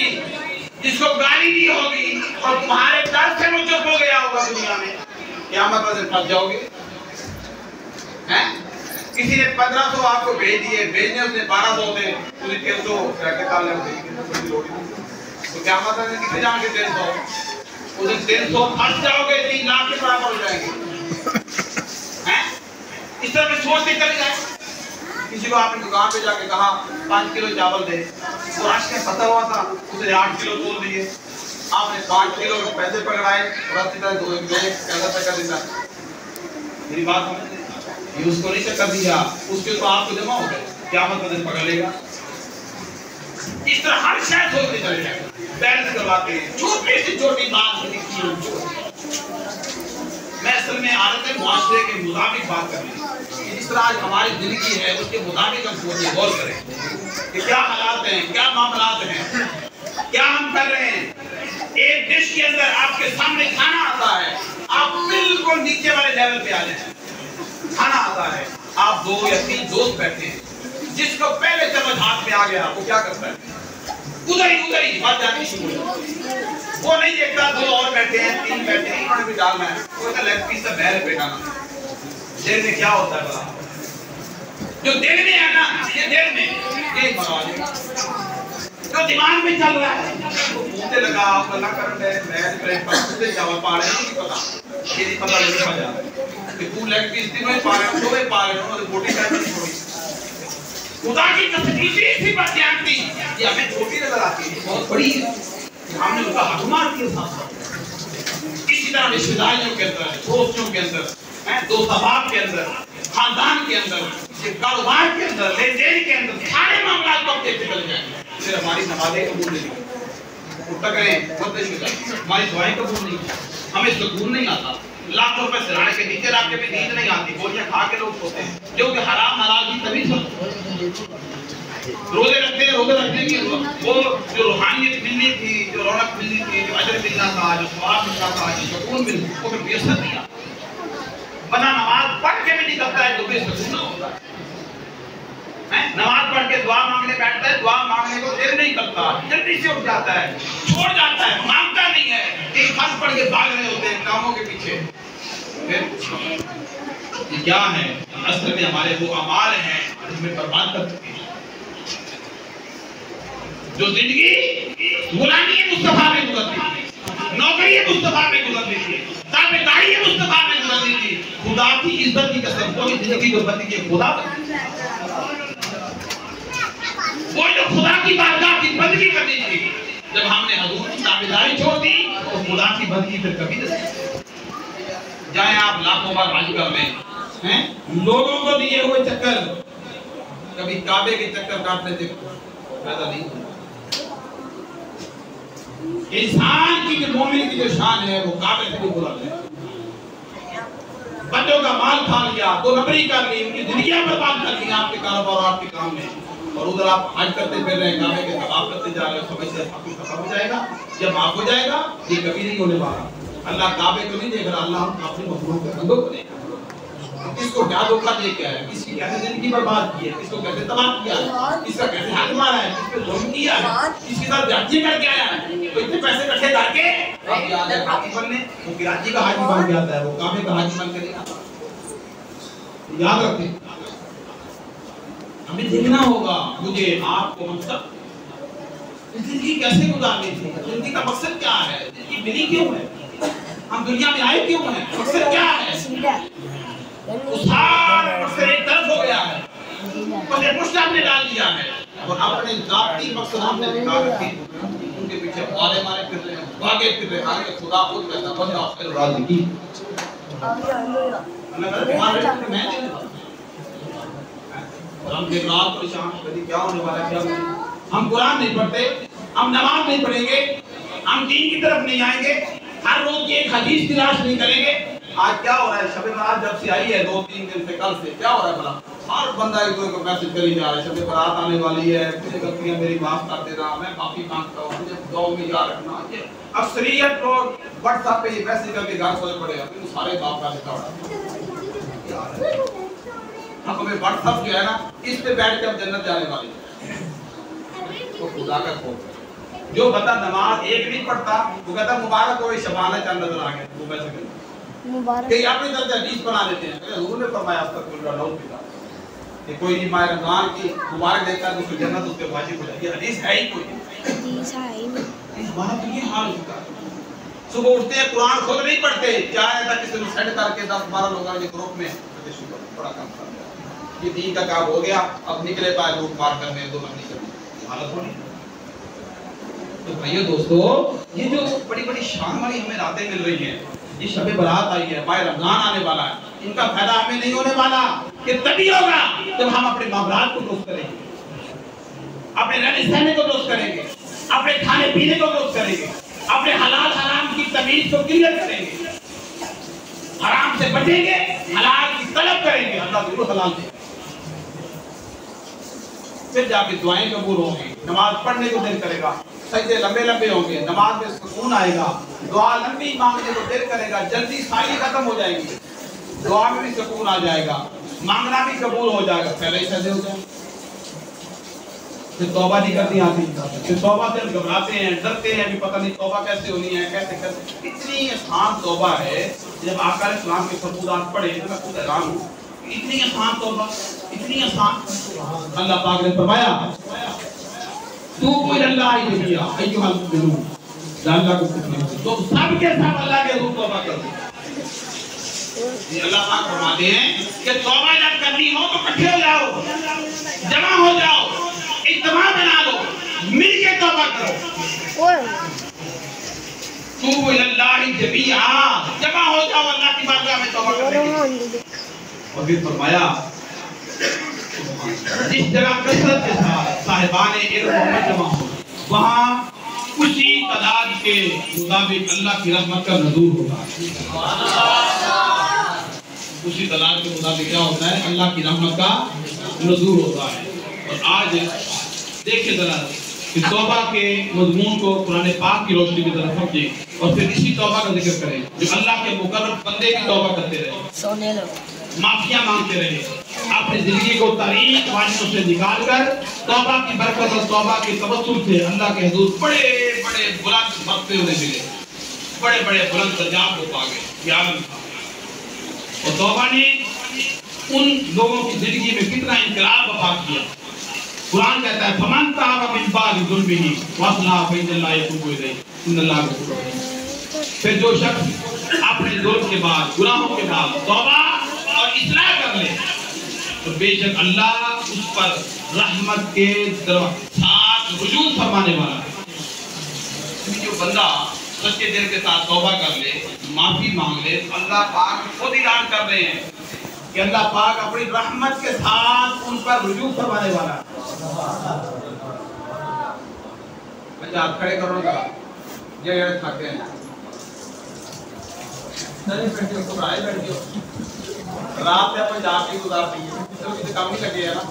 जिसको गाली दी होगी और तुम्हारे डर से वो चुप हो गया होगा दुनिया में, क़यामत वाले दिन फंस जाओगे। हैं किसी ने 1500 आपको भेज दिए, भेजने उसने 1200 थे, पूरी 300 रखे ताले तो क़यामत वाले दिन कितने जाओगे? 300 उस दिन 300 फंस जाओगे, 3 लाख के बराबर हो जाएंगे। हैं इस तरह में सोच के चले जाए। किसी को आपने दुकान पे जाके कहा 5 किलो चावल दे, वो राशि का पता हुआ था उसे 8 किलो तोल दिए, आपने 5 किलो पैसे पकड़ाए और दो कैसा चक्कर देता। मेरी बात समझ ये उसको नहीं चक्कर दिया, उसके तो आपको जमा हो गए, क़यामत का दिन पकड़ लेगा। इस तरह हर शायद सोचते चले जाए, बैलेंस करवाते हैं, छोटी से छोटी बात मैं असल में आदत है मुआशरे के मुताबिक बात करनी। जिस तरह आज हमारी जिंदगी है उसके मुताबिक हम सोचें, गौर करें कि क्या हालात हैं, क्या मामलात हैं, क्या हम कर रहे हैं। एक डिश के अंदर आपके सामने खाना आता है, आप बिल्कुल नीचे वाले लेवल पे आ जाए। खाना आता है, आप 2 या 3 दोस्त बैठे हैं, जिसको पहले चम्मच हाथ में आ गया वो क्या करता है? उधर ही बात जाती शुरू हो। वो नहीं देखता 2 और बैठे हैं, 3 बैठे हैं, इन्होंने भी डालना है, वो तो लेग पीस से बहरे पेटाना। देर में क्या होता है बता? जो देर में है ना, ये देर में ये जो दिमाग में चल रहा है वो मुंह लगा अल्लाह करन है, मैं ब्रेकफास्ट से चावल पा रहे हैं, नहीं पता ये नहीं पता लग जाता कि तू लेग पीस दिन में पा रहे हो, 2 पा रहे हो, मोटी टाइप नहीं थोड़ी। खुदा की कसम इसी बात जानती ये हमें छोटी नजर आती है, बहुत बड़ी है। हमने उसका हक मार दिया साथ। इसी तरह रिश्तेदारियों के अंदर, दोस्तों के अंदर, दोस्त अहबाब के अंदर, खानदान के अंदर, कारोबार के अंदर, लेन देन के अंदर, सारे मामलात को देखते चले जाएंगे। फिर हमारी नमाज़ें कबूल नहीं होती, उठा करें हमारी दुआएं कबूल नहीं, हमें सुकून नहीं आता, लाखों रुपए सिराने के नीचे रात में नींद नहीं आती, गोलियां खा के लोग सोते हैं, जो कि हराम हलाल की तमीज़ रोजे रखते हैं, रोजे रखने की वो जो रूहानियत मिलनी थी, जो रौनक मिलनी थी, जो अजर मिलना था, जो सवाब मिलना था, जो सुकून मिलना वो फिर बेअसर नहीं आता। बना नमाज पढ़ के भी निकलता है तो बेसुकून होता है। नमाज पढ़ के दुआ मांगने बैठता है, दुआ मांगने को देर नहीं करता, जल्दी से उठ जाता है, छोड़ जाता है, मांगता नहीं है, एक फर्ज पढ़ के भाग रहे होते हैं कामों के पीछे। फिर ये क्या है? असल में हमारे वो अमाल हैं जिसमें बर्बाद कर चुके हैं। जो जिंदगी गुलामी मुस्तफा में गुजरती थी, नौकरी मुस्तफा में गुजरती थी, ताबेदारी मुस्तफा में गुजरती थी, खुदा की इज्जत की कसम वो जिंदगी को बंदी के खुदा वो जो खुदा की बारगाह की बंदगी करनी थी, जब हमने हुजूर की ताबेदारी छोड़ दी तो खुदा की बंदगी फिर कभी नहीं। जाए आप लाखों बार हाजी कर लें, हैं लोगों को दिए हुए चक्कर कभी काबे के चक्कर काटने से पैदा नहीं होता। इंसान की जो मोमिन की जो शान है वो काबे से भी बुलंद है। बच्चों का माल खा लिया, 2 नंबरी कर ली, उनकी जिंदगियां बर्बाद कर ली आपके कारोबार और आपके काम में, और उधर आप हज करते फिर रहे, काबे के तवाफ करते जा रहे हो, समझ आपको खत्म हो जाएगा, जब माफ हो जाएगा, ये कभी नहीं होने वाला। अल्लाह काबे को नहीं देख रहा, अल्लाह हम अपने मखलूक के बंदों को देख रहा है। किसको क्या धोखा दे के आया, किसकी कैसे जिंदगी बर्बाद की है, किसको कैसे तबाह किया है, किसका कैसे हाथ मारा है, किस पे जुल्म किया है, किसके साथ जाति करके आया है, तो इतने पैसे इकट्ठे करके अब याद है हाजी बनने, वो कराची का हाजी बन गया था, वो काबे का हाजी बन के नहीं आता। याद रखें, हमें देखना होगा मुझे आपको मकसद जिंदगी कैसे गुजारनी थी, जिंदगी का मकसद क्या है, जिंदगी मिली क्यों है, हम दुनिया में आए क्यों हैं, मकसद क्या है। सारा मकसद एक तरफ हो गया है, बस एक मुश्किल हमने डाल दिया है, और अपने जाती मकसद हमने निकाल रखे, उनके पीछे वाले मारे फिर रहे हैं, भागे फिर रहे हैं, खुदा खुद कहता बंदा फिर राज़ी हम दिन रात परेशान, कभी क्या होने वाला है, क्या हम कुरान नहीं पढ़ते, हम नमाज नहीं पढ़ेंगे, हम दीन की तरफ नहीं आएंगे, हर रोज की एक हदीस तलाश नहीं करेंगे। आज क्या हो रहा है, शब बारात जब से आई है 2-3 दिन से, कल से क्या हो रहा है भला, हर बंदा एक दूसरे को मैसेज करी जा रहा है, शब बारात आने वाली है, मुझे गलतियां मेरी माफ कर देना, मैं माफी मांगता हूं, मुझे दुआ में याद रखना। ये अक्सरियत लोग व्हाट्सएप पे ये मैसेज करके घर सोए पड़े हैं, तो सारे बाप का लिखा हुआ हमें व्हाट्सएप जो है ना, इस पे बैठ के हम जन्नत जाने वाले हैं। तो खुदा का खौफ, जो बता नमाज एक नहीं पढ़ता, वो कहता मुबारक हो शबाना चंद नजर आ गया, वो वैसे मुबारक कि अपनी तरफ से हदीस बना लेते हैं। हुजूर ने फरमाया अस्तगफिरुल्लाह कि कोई माह रमजान की मुबारक देता है तो उसको जन्नत उसके वाजिब हो जाती है। हदीस है ही कोई, हदीस है ही नहीं। हमारा तो ये हाल होता है, सुबह उठते हैं कुरान खुद नहीं पढ़ते, चाहे तक किसी ने सेट करके 10-12 लोगों के ग्रुप में बड़ा काम कर दिया, ये दीन का काम हो गया, अब निकले पाए लूट मार करने, दो नंबरी करने, हालत होनी। तो भाइयों दोस्तों, ये जो बड़ी बड़ी शान वाली हमें रातें मिल रही हैं, ये शब बारात आई है, माह रमजान आने वाला है, इनका फायदा हमें नहीं होने वाला, कि तभी होगा जब हम अपने मामलात को दुरुस्त करेंगे, अपने रहने सहने को दुरुस्त करेंगे, अपने खाने पीने को दुरुस्त करेंगे, अपने हलाल हराम की तमीज को क्लियर करेंगे, हराम से बचेंगे, हलाल की तलब करेंगे, अल्लाह जरूर हलाल देगा, फिर जाके दुआएं कबूल होंगी, नमाज पढ़ने को दिल करेगा, सजदे लंबे लंबे होंगे, नमाज में सुकून आएगा, दुआ लंबी मांगने को दिल करेगा, जल्दी सारी खत्म हो जाएगी, दुआ में भी सुकून आ जाएगा, मांगना भी कबूल हो जाएगा, पहले ही सजदे हो जाए, फिर तौबा नहीं करनी आती, फिर तौबा से घबराते हैं, डरते हैं, अभी पता नहीं तौबा कैसे होनी है, कैसे इतनी आसान तौबा है। जब आका इस्लाम के फरमात पढ़े तो मैं खुद हैरान हूँ, इतनी आसान तौबा, इतनी आसान। अल्लाह पाक ने फरमाया तूबू इलल्लाहि जमीआ अय्युहल मुमिनून, अल्लाह को तो सब के सब अल्लाह के हुक्म तौबा करो। ये अल्लाह पाक फरमाते हैं कि तौबा जब करनी हो तो इकट्ठे हो जाओ, जमा हो जाओ, इज्तिमा बना लो, मिलके तौबा करो। तूबू इलल्लाहि जमीआ, जमा हो जाओ अल्लाह की बारगाह में तौबा करो। और फिर फरमाया जिस जगह कसरत के साथ साहिबाने इल्म में जमा हो, वहाँ उसी तादाद के मुताबिक अल्लाह की रहमत का नज़ूर होगा। उसी तादाद के मुताबिक क्या होता है, अल्लाह की रहमत का नज़ूर होता है। और आज देखिए जरा कि तौबा के मजमून को कुरान पाक की रोशनी की तरफ समझें, और फिर इसी तौबा का जिक्र करें जो अल्लाह के मुकर्रम बंदे की तौबा करते रहे, माफिया मांगते रहे, अपनी जिंदगी को तारीख वाजियों से निकाल कर तौबा की बरकत और तौबा के तवस्सुल से अल्लाह के हुजूर बड़े बड़े बुलंद मर्तबे उन्हें मिले, बड़े बड़े बुलंद दर्जात को पा गए, ये आलम था। और तौबा ने उन लोगों की जिंदगी में कितना इनकलाब बर्पा किया। कुरान कहता है फमन ताबा मिन बादि जुल्मिही वअस्लहा फइन्नल्लाह यतूबु इलैहि इन्नल्लाह गफूरुर रहीम। फिर जो शख्स अपने जुल्म के बाद, गुनाहों के बाद तौबा और इस्लाह कर ले तो बेशक अल्लाह उस पर रहमत के साथ रुजू फरमाने वाला है। जो बंदा सच्चे दिल के साथ तौबा कर ले, माफी मांग ले, अल्लाह पाक खुद ऐलान कर रहे हैं कि अल्लाह पाक अपनी रहमत के साथ उन पर रुजू फरमाने वाला है। हाथ खड़े करो ना, ये थके हैं, नहीं बैठियो, घबराए बैठियो। रात में अपन जाके गुजारती है, तो किसी काम नहीं लगे है ना,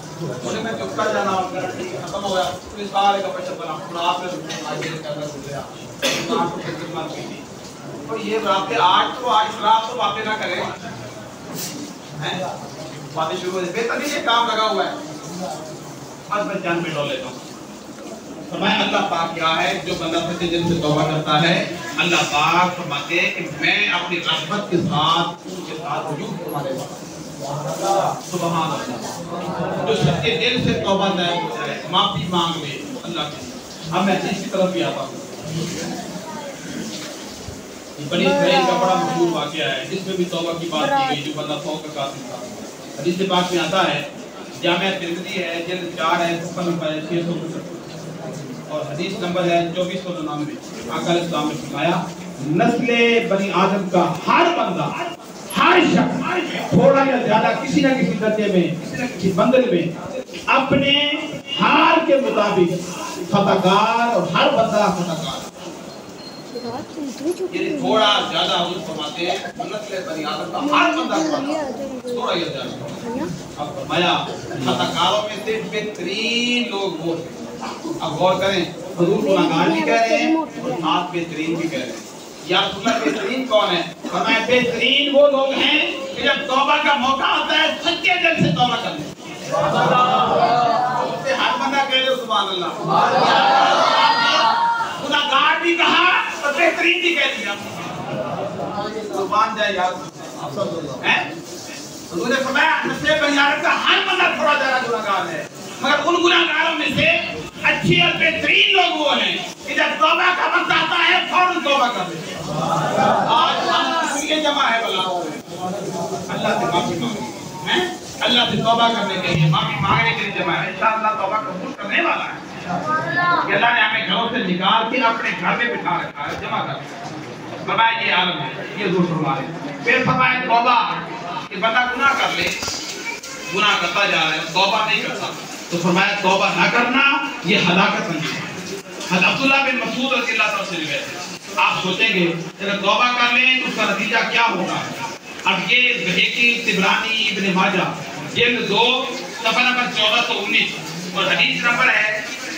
उन्हें मैं चुप कर जाना और खत्म हो गया, तो इस सारे का पैसा बना रात में आज ये करना हो गया, रात को फिर मार की तो ये रात के आज रात तो बातें ना करें, हैं बातें शुरू हो जाए, बेहतरीन ये काम लगा हुआ है। आज मैं जान में डोल लेता हूँ। फरमाया अल्लाह पाक क्या है, जो बंदा सच्चे दिल से तौबा करता है, अल्लाह पाक फरमाते हैं कि मैं अपनी रहमत के साथ उनके साथ वजूद फरमा देगा। सुभान अल्लाह। जो सच्चे दिल से तौबा हो जाए, माफी मांग ले अल्लाह से। अब मैं चीज की तरफ भी आता हूँ। बनी इसराइल का बड़ा मशहूर वाकया है, जिसमें भी तौबा की बात की गई, जो बंदा 100 का कातिल था। हदीस पाक में आता है, जामिया तिर्मिज़ी है, जिल्द 4 है, सफ़ा नंबर 675 और हदीस नंबर है 2499। आका इस्लाम ने फरमाया, नस्ले बनी आदम का हर बंदा, हर शख्स थोड़ा या ज्यादा किसी न किसी दर्जे में, किसी न किसी बंदे में अपने हाल के मुताबिक खताकार, और हर बंदा खताकार। ये थोड़ा ज्यादा हुजूर फरमाते हैं, नस्ले बनी आदम का हर बंदा थोड़ा या ज्यादा। अब फरमाया खताकारों में से बेहतरीन लोग वो हैं। अब गौर करें, हुजूर गुनाहगार भी कह रहे हैं और साथ बेहतरीन भी कह रहे हैं। या रसूलुल्लाह बेहतरीन कौन है? फरमाया बेहतरीन वो लोग हैं कि जब तौबा का मौका आता है सच्चे दिल से तौबा करते हैं। सुभान अल्लाह। उससे हर बंदा कह दे सुभान अल्लाह। गुनाहगार भी कहा और बेहतरीन भी कह दिया। सुभान जाए यार, हैं? हुजूर ने फरमाया नस्ले बनी आदम का हर बंदा थोड़ा ज्यादा गुनाहगार है, मगर उन गुनाहगारों में से अच्छे और बेहतरीन लोग वो हैं कि जब तौबा का वक्त आता है फौरन तौबा कर ले। आज हम इसलिए जमा है भला अल्लाह से माफी मांगने, हैं? अल्लाह से तौबा करने के लिए, माफी मांगने के लिए जमा है। इंशाअल्लाह तौबा कबूल करने वाला है। अल्लाह ने हमें घरों से निकाल के अपने घर में बिठा रखा है, जमा कर। फरमाया ये आलम है, ये ज़रूर फरमाए। फिर फरमाया तौबा कि बंदा गुनाह कर ले, गुनाह करता जा रहा है, तौबा नहीं करता, तो फरमाया तौबा ना करना ये हलाकत नहीं है। अब्दुल्लाह बिन मसूद रज़ियल्लाहु अन्हु से रिवायत है। आप सोचेंगे अगर तौबा कर लें तो उसका नतीजा क्या होगा? अब ये बहकी, तिबरानी, इब्न माजाह जिल्द 2 सफ़ा नंबर 1419 और हदीस नंबर है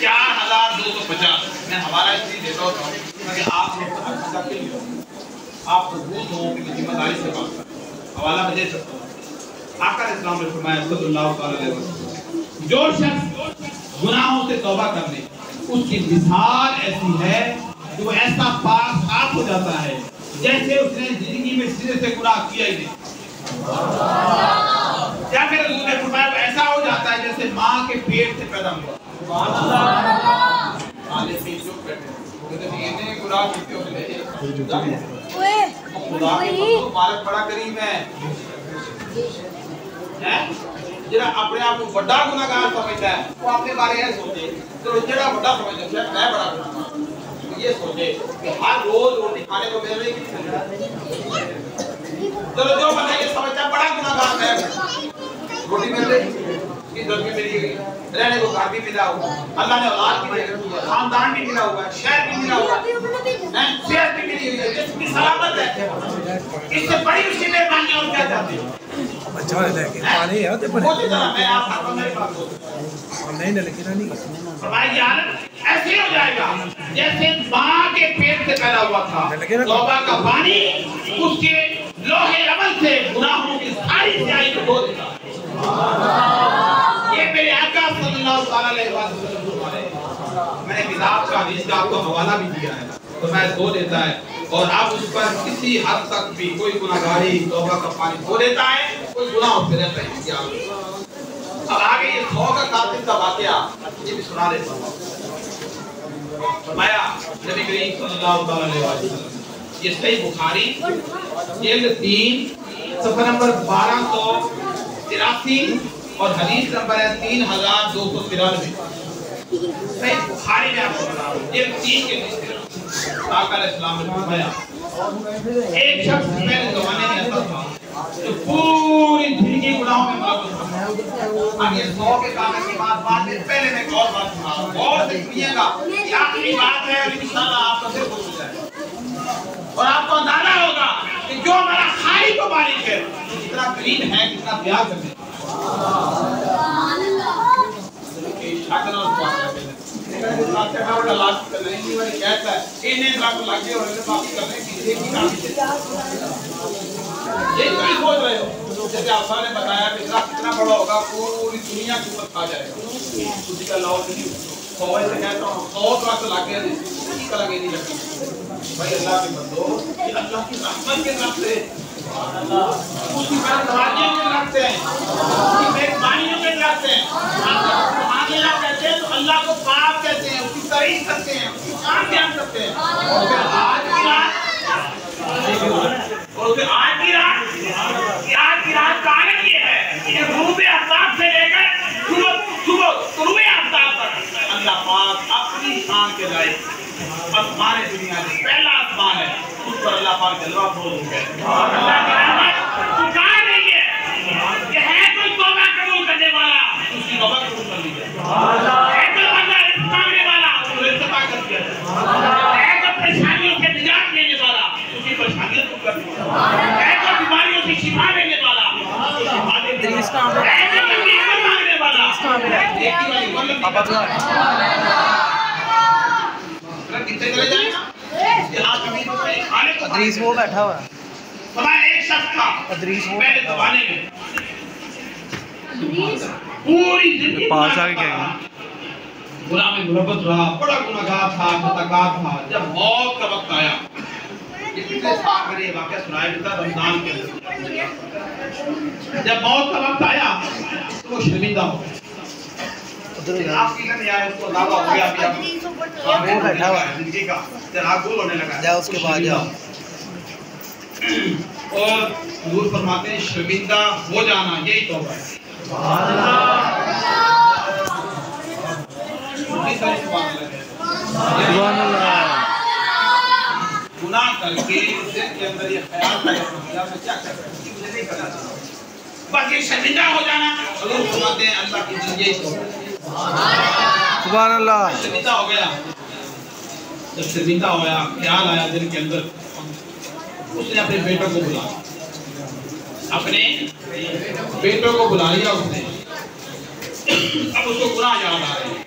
4250। मैं हवाला इसलिए देता हूँ कि आप मजबूत हो कि जिम्मेदारी से बात करें। हवाला मैं दे सकता हूँ। आका इस्लाम ने फरमाया सल्लल्लाहु अलैहि वसल्लम, जो शख्स गुनाहों से तौबा कर ले उसकी मिसाल ऐसी है कि वो ऐसा पाक साफ हो जाता है जैसे उसने जिंदगी में सिरे से गुनाह किया ही नहीं। क्या फिर उसने फरमाया ऐसा हो जाता है जैसे माँ के पेट से पैदा हुआ। मालिक बड़ा करीम है, जरा अपने आप को बड़ा गुनाहगार समझता है वो अपने बारे में सोचे, तो जरा बड़ा समझता है मैं बड़ा गुनाहगार, तो ये सोचे कि हर रोज रोटी खाने को मिल रही है। चलो जो बंदा ये समझता है बड़ा गुनाहगार है, रोटी मिल रही, इज्जत भी मिली गई, रहने को घर भी मिला हुआ, अल्लाह ने औलाद भी दी, खानदान भी मिला हुआ, शहर भी मिला हुआ, सेहत भी मिली हुई है, जिसकी सलामत है, इससे बड़ी उसकी मेहरबानी और क्या चाहते हो? अच्छा लेकिन पानी है तो मैं आप हर बंदे की बात बोलूं नहीं ना, लेकिन नहीं फरमाया यार ऐसे हो जाएगा जैसे माँ के पेट से पैदा हुआ था। तौबा का पानी उसके लोहे अमल से गुनाहों की सारी स्याही को धो देता। ये मेरे आका सल्लल्लाहु अलैहि वसल्लम, मैंने किताब का हदीस का आपको हवाला भी दिया है, तो मैं धो देता है। और अब उस पर किसी हद तक भी कोई गुनाहगारी तौबा का पानी धो देता है, कोई गुनाह होते रहता है। क्या अब आगे ये 100 का कातिल का वाकया ये भी सुना देता हूँ। फरमाया नबी करीम सल्लल्लाहु अलैहि वसल्लम, ये सही बुखारी जिल्द 3 सफ़ा नंबर 1283 और हदीस नंबर है 3293। सही बुखारी में आपको बता रहा हूँ, जिल्द 3 के नीचे आका इस्लाम ने फरमाया एक शख्स पहले ज़माने में ऐसा था जो पूरी जिंदगी गुनाहों में मुलव्वस था। अब ये 100 के कागज की बात में पहले मैं एक और बात सुना रहा हूँ, गौर से सुनिएगा, ये आखिरी बात है और इंशाअल्लाह आपका सिर खुल जाएगा और आपको अंदाजा होगा कि जो हमारा खाली को मालिक है कितना करीब है, कितना प्यार करते हैं। जैसे आप ने बताया कितना बड़ा होगा, पूरी दुनिया के ऊपर खा जाएगा, उसी का लॉस नहीं। से कहता हूँ 100 लाख लगे नहीं लगती भाई। अल्लाह के बंदो, ये अल्लाह की रहमत के तरफ से, उसकी मेहरबानियों के तरफ से, उसकी मेहरबानियों के तरफ से अल्लाह कहते हैं, तो अल्लाह को पाक कहते हैं, उसकी तारीफ करते हैं, उसकी शान बयान करते हैं। और फिर आज की रात का आनंद ये है कि ग़ुरूब आफ्ताब से लेकर सुबह तुलूए आफ्ताब तक अल्लाह पाक अपनी शान के लायक आसमान दुनिया में पहला आसमान है, उस पर अल्लाह पाक जलवा फरोज हो गया। अल्लाह की रहमत पुकार रही है कि है कोई तौबा कबूल करने वाला, उसकी तौबा कबूल कर ली जाए। है कोई बंदा रिज़्क़ मांगने वाला, उसको रिज़्क़ अता कर दिया जाए। है कोई परेशानियों से निजात देने वाला, उसकी परेशानियां दूर कर दी जाए। है कोई बीमारियों से शिफा देने वाला, उसको शिफा दे दी जाए। है कोई तकलीफ मांगने वाला, कितने चले जाएगा अदरीस वो बैठा हुआ है। हमारा एक शख्स था अदरीस वो पहले ज़माने में, पूरी जिंदगी पास आके क्या गुनाह में मुरब्बत रहा, बड़ा गुनाहगार था, खताकार था। जब मौत का वक्त आया, ये पिछले साल मैंने ये वाक़या सुनाया था रमजान के अंदर। जब मौत का वक्त आया तो वो शर्मिंदा हो गया। आपकी नहीं आया, उसको दावा हो गया अभी वो बैठा हुआ है जिंदगी का जनाब गुल होने लगा। जाओ उसके बाद जाओ। और हुजूर फरमाते हैं शर्मिंदा हो जाना यही तौबा है। गुनाह करके दिल के अंदर ये ख्याल पैदा हो गया मैं क्या कर रहा हूं, मुझे नहीं करना चाहिए, बस ये शर्मिंदा हो जाना। हुजूर फरमाते हैं अल्लाह की यही तौबा है। सुभान अल्लाह। शर्मिंदा हो गया, जब शर्मिंदा हो गया ख्याल आया दिल के अंदर, उसने अपने बेटों को बुलाया, अपने बेटों को बुला लिया उसने। अब उसको गुनाह याद आ रहे हैं,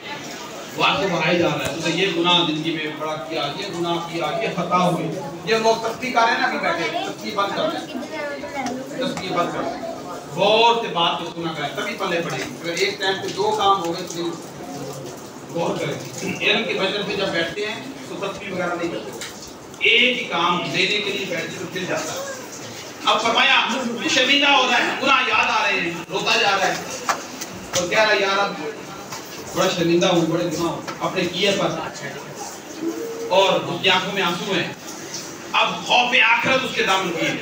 बात को बढ़ाई जा रहा है, तो ये गुनाह जिंदगी में बड़ा किया, ये गुनाह किया, ये खता हुई। ये लोग तस्बीह कर रहे हैं ना, अभी बैठे तस्बीह बंद कर दें, तस्बीह बंद कर दें, गौर से बात को सुना करें तभी पल्ले पड़ेगी। अगर एक टाइम पे 2 काम हो गए तो गौर करें। इल्म की वजह से जब बैठते हैं तो तस्बीह वगैरह नहीं करते, एक ही काम देने के लिए बैठते तो फिर जाता है। अब फरमाया शर्मिंदा हो रहा है, गुनाह याद आ रहे हैं, रोता जा रहा है और कह रहा है यार अब बड़ा शर्मिंदा हूँ, बड़े गुनाह अपने किए पर, और उसकी आंखों में आंसू हैं। अब खौफ आखिरत उसके दामन किए,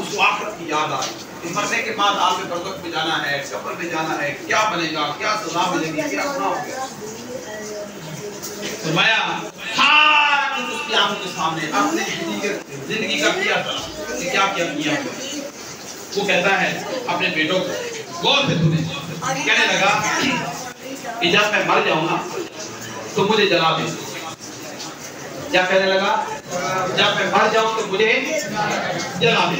उसको आखिरत की याद आ रही, मरने के बाद आलम बरज़ख में जाना है, कब्र में जाना है, क्या बनेगा, क्या सज़ा मिलेगी, क्या गुनाह हो गया। फरमाया सारा कुछ उसकी आंखों के सामने अपने जिंदगी का किया था, क्या किया। वो कहता है अपने बेटों को, गौर से सुने, कहने लगा कि जब मैं मर जाऊं ना तो मुझे जला दे। क्या कहने लगा? जब मैं मर जाऊं तो मुझे जला दे।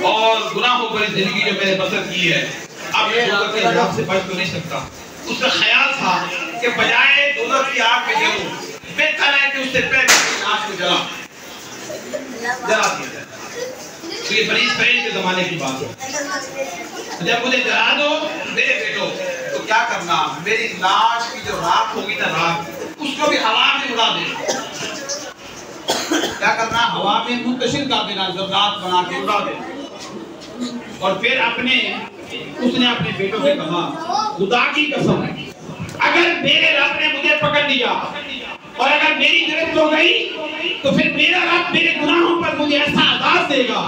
और गुनाहों भरी जिंदगी जो मैंने बसर की है, अब ये दोज़ख के अज़ाब से बच तो नहीं सकता। उसका ख्याल था कि बजाय दोज़ख की आग में जलूं, बेहतर है कि उससे पहले आग को जला दिया जाए। तो ये बड़ी पहले के जमाने की बात है। जब मुझे जला दो मेरे बेटो, तो क्या करना, मेरी लाश की जो राख होगी ना, राख उसको भी हवा में उड़ा देना। क्या करना, हवा में मुंतशिर कर देना, ज़र्रात बना के उड़ा देना। और फिर उसने अपने बेटों से कहा, खुदा की कसम है, अगर मेरे रब ने मुझे पकड़ लिया और अगर मेरी गिरफ्त हो गई तो फिर मेरा रब मेरे गुनाहों पर मुझे ऐसा अज़ाब देगा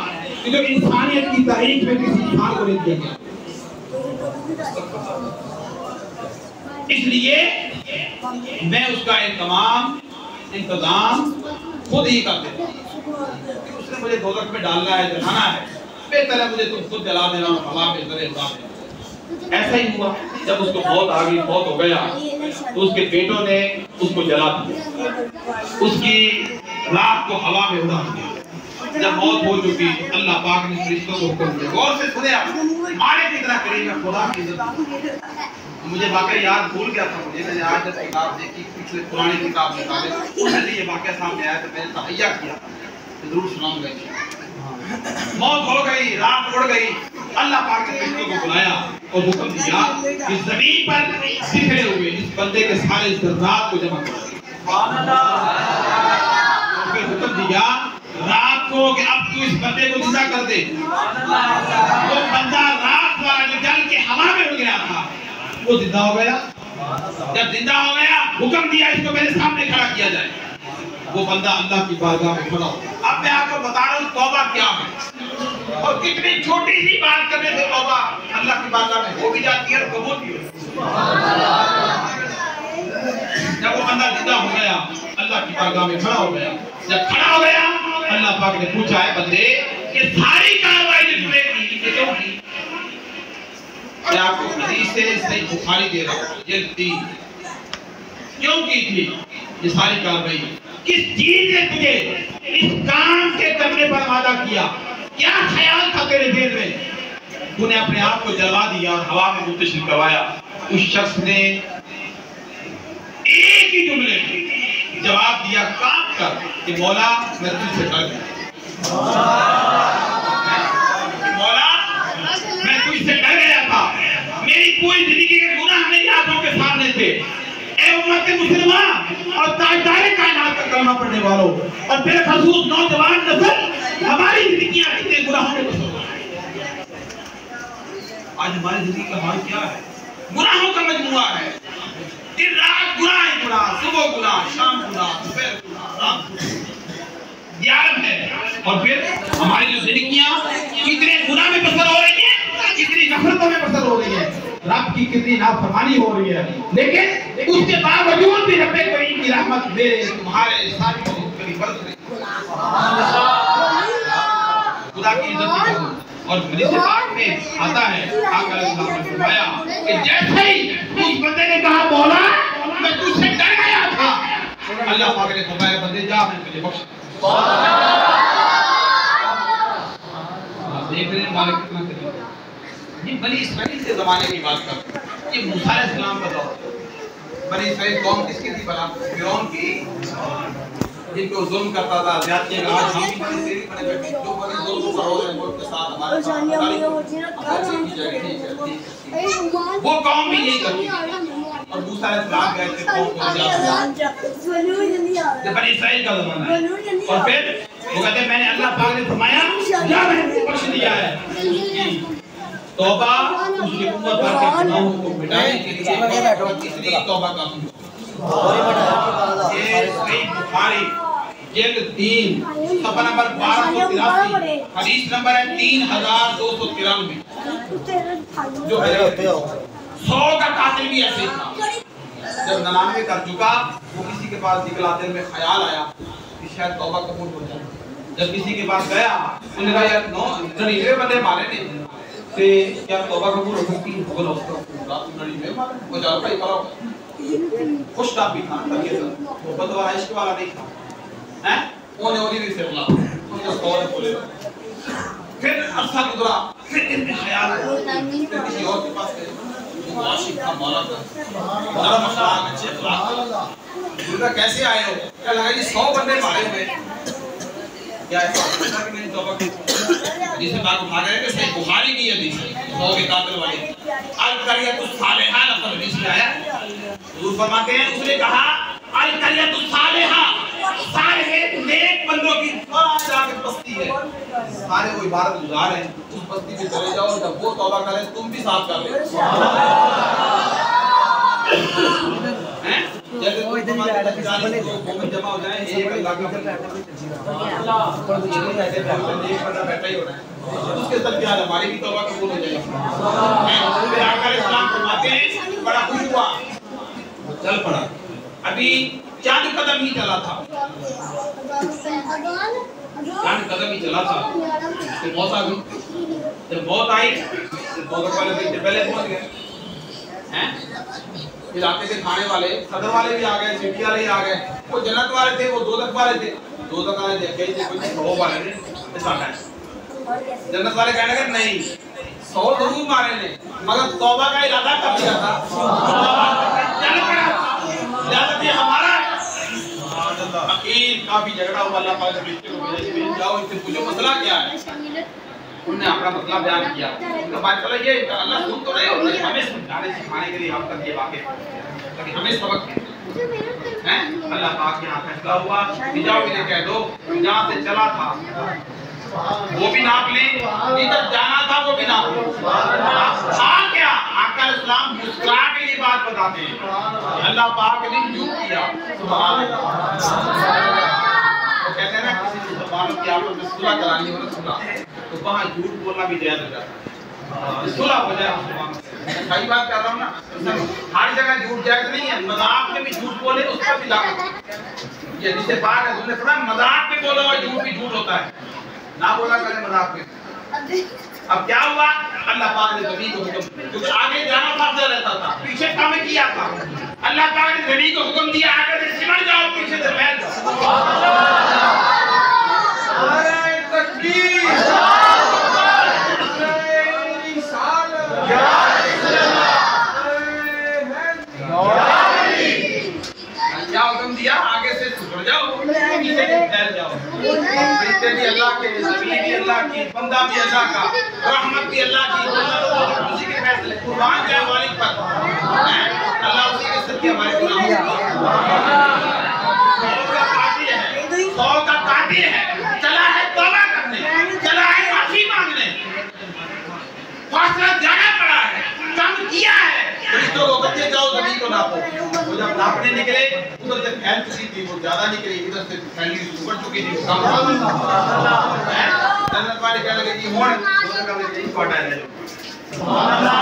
कि जो इंसानियत की तारीख में किसी इंसान को नहीं दिया गया। इसलिए मैं उसका इंतजाम खुद ही कर देता हूं। उसने मुझे दोज़ख में डालना है, जलाना है, बेहतर है मुझे तुम खुद जला देना और हवा में जले उड़ा देना। ऐसा ही हुआ, जब उसको मौत आ गई, मौत हो गया, तो उसके बेटों ने उसको जला दिया, उसकी लाश को हवा में उड़ा दिया। जब मौत हो चुकी अल्लाह पाक ने फरिश्तों को हुक्म दिया, गौर से सुने आप, मारे कितना करीब है खुदा की इज्जत। मुझे वाकई याद भूल गया था, मुझे मैंने आज जब किताब देखी, पिछले पुरानी किताब निकाले, उसमें ये वाकया सामने आया तो मैंने तहैया किया तो जरूर सुनाऊंगा। मौत हो गई, रात उड़ गई, अल्लाह पाक ने फरिश्तों को बुलाया और हुक्म दिया कि जमीन पर बिखरे हुए इस बंदे के सारे ज़र्रात को जमा करो। सुभान अल्लाह। फिर हुक्म दिया रात को कि अब तू इस बंदे को जिंदा कर दे। वो बंदा रात वाला जो जल के हवा में उड़ गया था वो जिंदा हो गया। जब जिंदा हो गया हुक्म दिया इसको मेरे सामने खड़ा किया जाए। वो बंदा अल्लाह की बारगाह में खड़ा हो। अब मैं आपको बता रहा हूँ तौबा क्या है और कितनी छोटी सी बात करने से तौबा अल्लाह की बारगाह में हो भी जाती है और कबूल भी होती है। जब वो बंदा जिंदा हो गया अल्लाह की बारगाह में खड़ा हो गया, जब खड़ा हो गया अल्लाह पाक ने पूछा है बंदे ये सारी कार्रवाई जो तूने की ये क्यों की? मैं आपको हदीस से सही बुखारी दे रहा हूँ, ये 3 क्यों की थी ये सारी कार्रवाई? किस चीज ने तुझे इस काम के करने पर आमादा किया? क्या ख्याल था तेरे दिल में? तूने अपने आप को जला दिया और हवा में मुंतशिर करवाया। उस शख्स ने एक ही जुमले में जवाब दिया काम कर कि मौला मैं तुझसे डर गया। मौला मैं तुझसे डर गया था, मेरी पूरी जिंदगी के गुनाह मेरी आंखों के सामने थे। ए उम्मत मुसलमान और ताजदारे कायनात का कलमा पढ़ने वालों और बेखसूस नौजवान नस्ल, हमारी जिंदगियां कितने गुनाहों में बसर हो गई। आज हमारी जिंदगी का हाल क्या है? गुनाहों का मजमुआ है। दिन रात गुनाह ही गुनाह, सुबह गुनाह, शाम गुनाह, दोपहर गुनाह, रात यारम है। और फिर हमारी जो जिंदगियां कितने गुनाह में बसर हो रही है, कितनी नफरतों में बसर हो रही है, रब की कितनी नाफरमानी हो रही है, लेकिन उसके बावजूद भी रब्बे करीम की रहमत मेरे तुम्हारे सारी करीब बरस रही खुदा की इज्जत। और हदीस पाक में आता है आका अलैहिस्सलाम ने फरमाया कि जैसे ही उस बंदे ने कहा मौला मैं तुझसे डर गया था, अल्लाह पाक ने फरमाया बंदे जा मैं तुझे बख्श। आप देख रहे हैं मालिक कितना करीम। ये बनी इस्राइल के जमाने की बात करते हैं, ये मूसा अलैहिस्सलाम का दौर। बनी इस्राइल कौम किसकी थी भला? फिरौन की, जिनको जुल्म करता था, ज्यादती का। आज हम भी बड़ी देरी बने बैठे जो बड़ी जुल्म कर रहे हैं मुल्क के साथ हमारे साथ वो कौम भी यही करती और मूसा अलैहिस्सलाम गए थे कौम को निजात। बनी इस्राइल का जमाना है। और फिर वो कहते हैं मैंने अल्लाह पाक ने फरमाया या मैंने बख्श दिया है। तौबा उसकी उम्मत भर के गुनाहों को मिटाने के लिए इसलिए तौबा काफी है। ये सही बुखारी जिल्द 3 सफ़ा नंबर 1283 हदीस नंबर है 3293 जो है 100 का कातिल भी ऐसे था। जब 99 कर चुका वो किसी के पास निकला, दिल में ख्याल आया कि शायद तौबा कबूल हो जाए। जब किसी के पास गया उन्होंने कहा यार 99 बंदे मारे ने ते क्या तौबा कबूल हो सकती है? बोलो रात 99 मारे वो जाओ भाई करो। खुश था भी था, वो बदवा इश्क वाला नहीं था हैं। ओने ओने भी फिरला उनका कौन बोले। फिर अरसा गुजरा, फिर इनमें ख्याल आया फिर किसी और के पास गए, वो आशिक था मौला का, नरम अखलाक अच्छे अखलाक। उनका कैसे आए हो? क्या लगा जी 100 बंदे मारे हुए क्या ऐसा कि मैंने तौबा की? जिसे बात उठा गए कि सही बुखारी की हदीस 100 के कातिल वाली अल करियतु सालिहा लफज हदीस में आया। हुजूर फरमाते हैं उसने कहा अल करियतु सालिहा, सालिह नेक बंदों की जाके बस्ती है, सारे वो इबादत गुजार हैं, उस बस्ती में चले जाओ, जब वो तौबा करे तुम भी साथ कर ले। हैं जैसे कोई दिन जमा हो जाए एक अल्लाह का एक बंदा बैठा ही होना है, उसके साथ क्या हमारी भी तौबा कबूल हो जाएगी। फिर आका अलैहिस्सलाम फरमाते हैं बड़ा खुश हुआ, चल पड़ा। अभी चांद कदम ही चला था, चांद कदम ही चला था तो मौत आ गई। जब मौत आई तो पहले पहुंच गए हैं, इलाके के खाने वाले सदर वाले भी आ गए, सिटी वाले ही आ गए, वो जन्नत वाले थे, वो दोजख वाले थे। दो तो कहने देखे थे कुछ 100 वाले ने साढ़ा है। जन्नत वाले कहने लगे नहीं 100 जरूर मारे ने मगर तौबा का इरादा कर दिया था चल पड़ा लिहाजा ये हमारा अकील काफी झगड़ा हुआ अल्लाह पाक ने को भेज जाओ इनसे पूछो मसला क्या है। उन्होंने अपना मसला बयान किया उनका बात चलो ये अल्लाह सुन तो रहे हो हमें समझाने सिखाने के लिए आप तक ये वाकई ताकि हमें सबक हैं। अल्लाह पाक यहाँ फैसला हुआ कि जाओ इन्हें कह दो जहाँ से चला था वो भी नाप ले इधर जाना था वो भी नाप लो। क्या आका इस्लाम मुस्कुरा के ये बात बताते हैं अल्लाह पाक ने क्यों किया सुभान अल्लाह। तो कहते हैं ना किसी से ज़बान की आपस में सुलह करानी हो सुलह तो वहाँ झूठ बोलना भी जायज़ हो जाता है सुलह हो जाए। सही बात कर रहा हूँ ना हर जगह झूठ जायज़ नहीं है मजाक में भी झूठ बोले उस पर भी लागू ये जिसे बात है तुमने पढ़ा मजाक में बोला और झूठ भी झूठ होता है ना बोला करें मजाक में। अब क्या हुआ अल्लाह पाक ने नबी को हुक्म क्योंकि आगे जाना फायदा रहता था पीछे काम किया था अल्लाह पाक ने नबी को हुक्म दिया आगे से सिमट जाओ पीछे से बैठ जाओ। अरे तकबीर क्या हुक्म दिया आगे से सुधर जाओ पीछे से फैल जाओ। फरिश्ते भी अल्लाह के नबी भी अल्लाह की बंदा भी अल्लाह का रहमत भी अल्लाह की उसी के फैसले कुर्बान जाए मालिक पर अल्लाह उसी के सत्य हमारे गुनाहों का कातिल है चला है तौबा करने चला है माफी मांगने फासला जाना पड़ा है कम किया है फरिश्तों को बच्चे जाओ नबी को नापो वो जब नापने निकले उधर से फैल चुकी थी वो ज्यादा निकली इधर से फैली ऊपर चुकी थी कम जन्नत वाले कहने लगे कि मोड़ दोनों का मुझे नहीं पटा है सुभान अल्लाह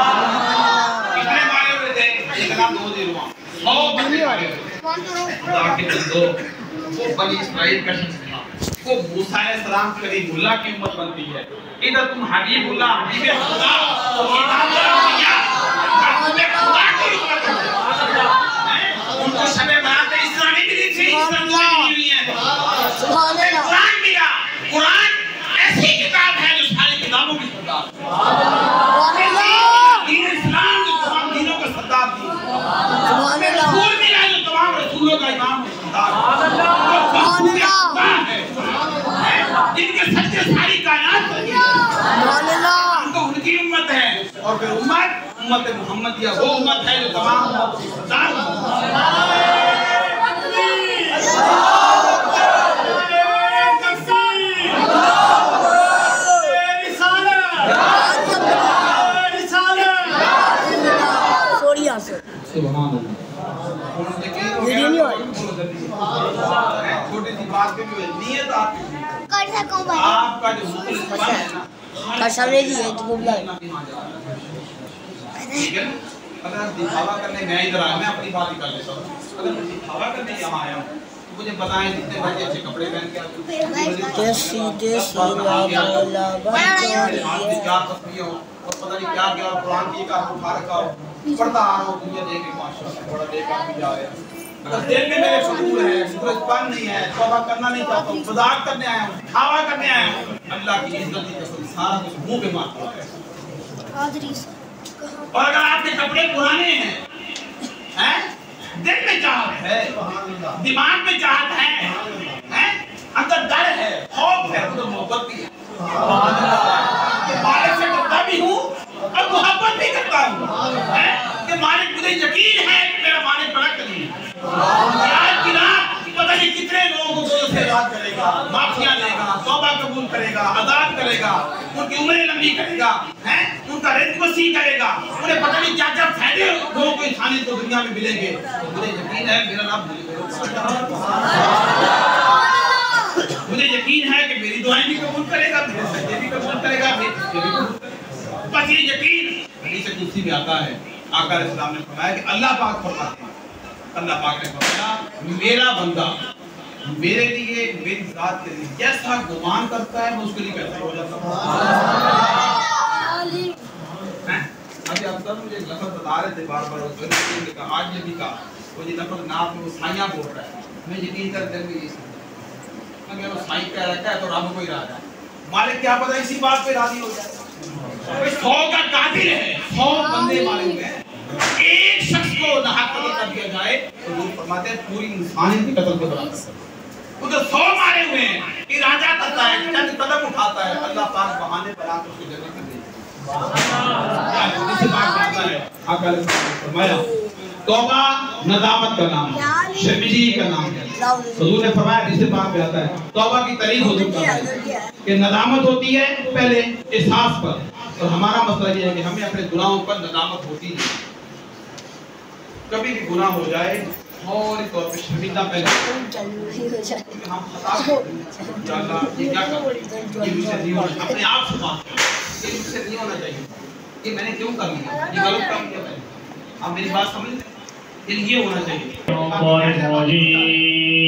कितने मारे हुए थे एक ना 2 दिन हुआ 100 बंदे मारे खुदा के बंदो वो बनी इस्राइल का शख्स था वो मूसा अलैहिस्सलाम कलीमुल्लाह की उम्मत बनती है इधर तुम हबीबुल्लाह हबीब खुदा खुदा की उम्मत उनको शबे बारात इस्लामी मिली थी इस्लाम की हुई है सुभान अल्लाह कुरान मिला कुरान ऐसी किताब है जो सारी किताबों की सरदार सुभान अल्लाह दीन इस्लाम जो तमाम दीनों का सरदार थी सुभान अल्लाह रसूल मिला जो तमाम रसूलों का इमाम है सरदार सुभान अल्लाह जिनके सच्चे सारी कायनात सुभान अल्लाह तो उनकी उम्मत है और फिर उम्मत मुहम्मदिया वो उम्मत है जो तमाम उम्मत की सरदार छोटी सी बात पे जो नियत आपका जो मुखलिस है ना सामने जी है तो बोला ठीक है अगर आप दिखावा करने मैं इधर आया मैं अपनी बात ही कर लेता हूँ अगर मैं दिखावा करने यहाँ आया हूँ तो मुझे बताएं जितने बड़े अच्छे कपड़े पहन के आते हो और पता नहीं क्या क्या कुरान की का उठा रखा हो पढ़ता आ रहा हूँ दुनिया देख के माशाल्लाह बड़ा देख आप भी जा रहे हैं अगर दिल में मेरे फजूल है सूरजपान नहीं है तौबा करना नहीं चाहता हूँ मजाक करने आया हूँ दिखावा करने आया हूँ अल्लाह की इज्जत की कसम सारा कुछ मुंह पे मारता है। और अगर आपके कपड़े पुराने हैं दिल में चाहत है दिमाग में चाहत है अंदर डर है खौफ है तो मोहब्बत भी है मालिक से डरता भी हूँ और मोहब्बत भी करता हूँ कि मालिक मुझे यकीन है कि मेरा मालिक बड़ा करीम है आज की रात पता नहीं कितने लोगों को से याद करेगा माफियां देगा तौबा कबूल करेगा आजाद करेगा उनकी उम्रें लंबी करेगा उनका रिज़्क़ वसी करेगा उन्हें पता नहीं क्या क्या फायदे लोगों को इंसानियत को दुनिया में मिलेंगे मुझे यकीन है मेरा रब मुझे यकीन है कि मेरी दुआएं भी कबूल करेगा मेरे सजदे भी कबूल करेगा बस ये यकीन हदीस कुदसी में आता है आका अलैहिस्सलाम ने फरमाया कि अल्लाह पाक फरमाते हैं अल्लाह पाक ने फरमाया मेरा बंदा मेरे लिए मेरी जात के लिए जैसा गुमान करता है मैं उसके लिए बेहतर हो जाता हूं। अभी आप सब मुझे लफ्ज़ बता रहे थे बार-बार उस ने कहा आज ये भी कहा वो ये लफ्ज़ नाम में वो साया बोल रहा है मैं यकीन करते हुए ये में वो साईं कह रखा है तो रब को ही राजा है। मालिक क्या पता इसी बात पे राजी हो जाए। 100 का कातिल है, 100 बंदे मारे हुए हैं, एक शख्स को नाहक कत्ल कर दिया जाए तो वो फरमाते हैं पूरी इंसानियत की कत्ल के बराबर है। उधर 100 मारे हुए हैं, इरादा करता है, चंद कदम उठाता है, अल्लाह पाक बहाने बना कर उसको जन्नत में भेजता है। इससे बात करता है आका ने फरमाया तौबा नदामत का नाम है, शर्मिंदगी का नाम है। हुजूर ने फरमाया जिससे बात पे आता है तौबा की तारीफ होती है कि नदामत होती है पहले एहसास पर, और हमारा मसला ये है कि हमें अपने गुनाहों पर नदामत होती नहीं। कभी भी गुनाह हो जाए और तौर पे शर्मिंदा पहले हम खता या अल्लाह ये क्या कर, ये मुझसे नहीं होना, अपने आप से बात करें ये मुझसे नहीं होना चाहिए, ये मैंने क्यों कर लिया, ये गलत काम किया मैंने। आप मेरी बात समझ लें, ये होना चाहिए।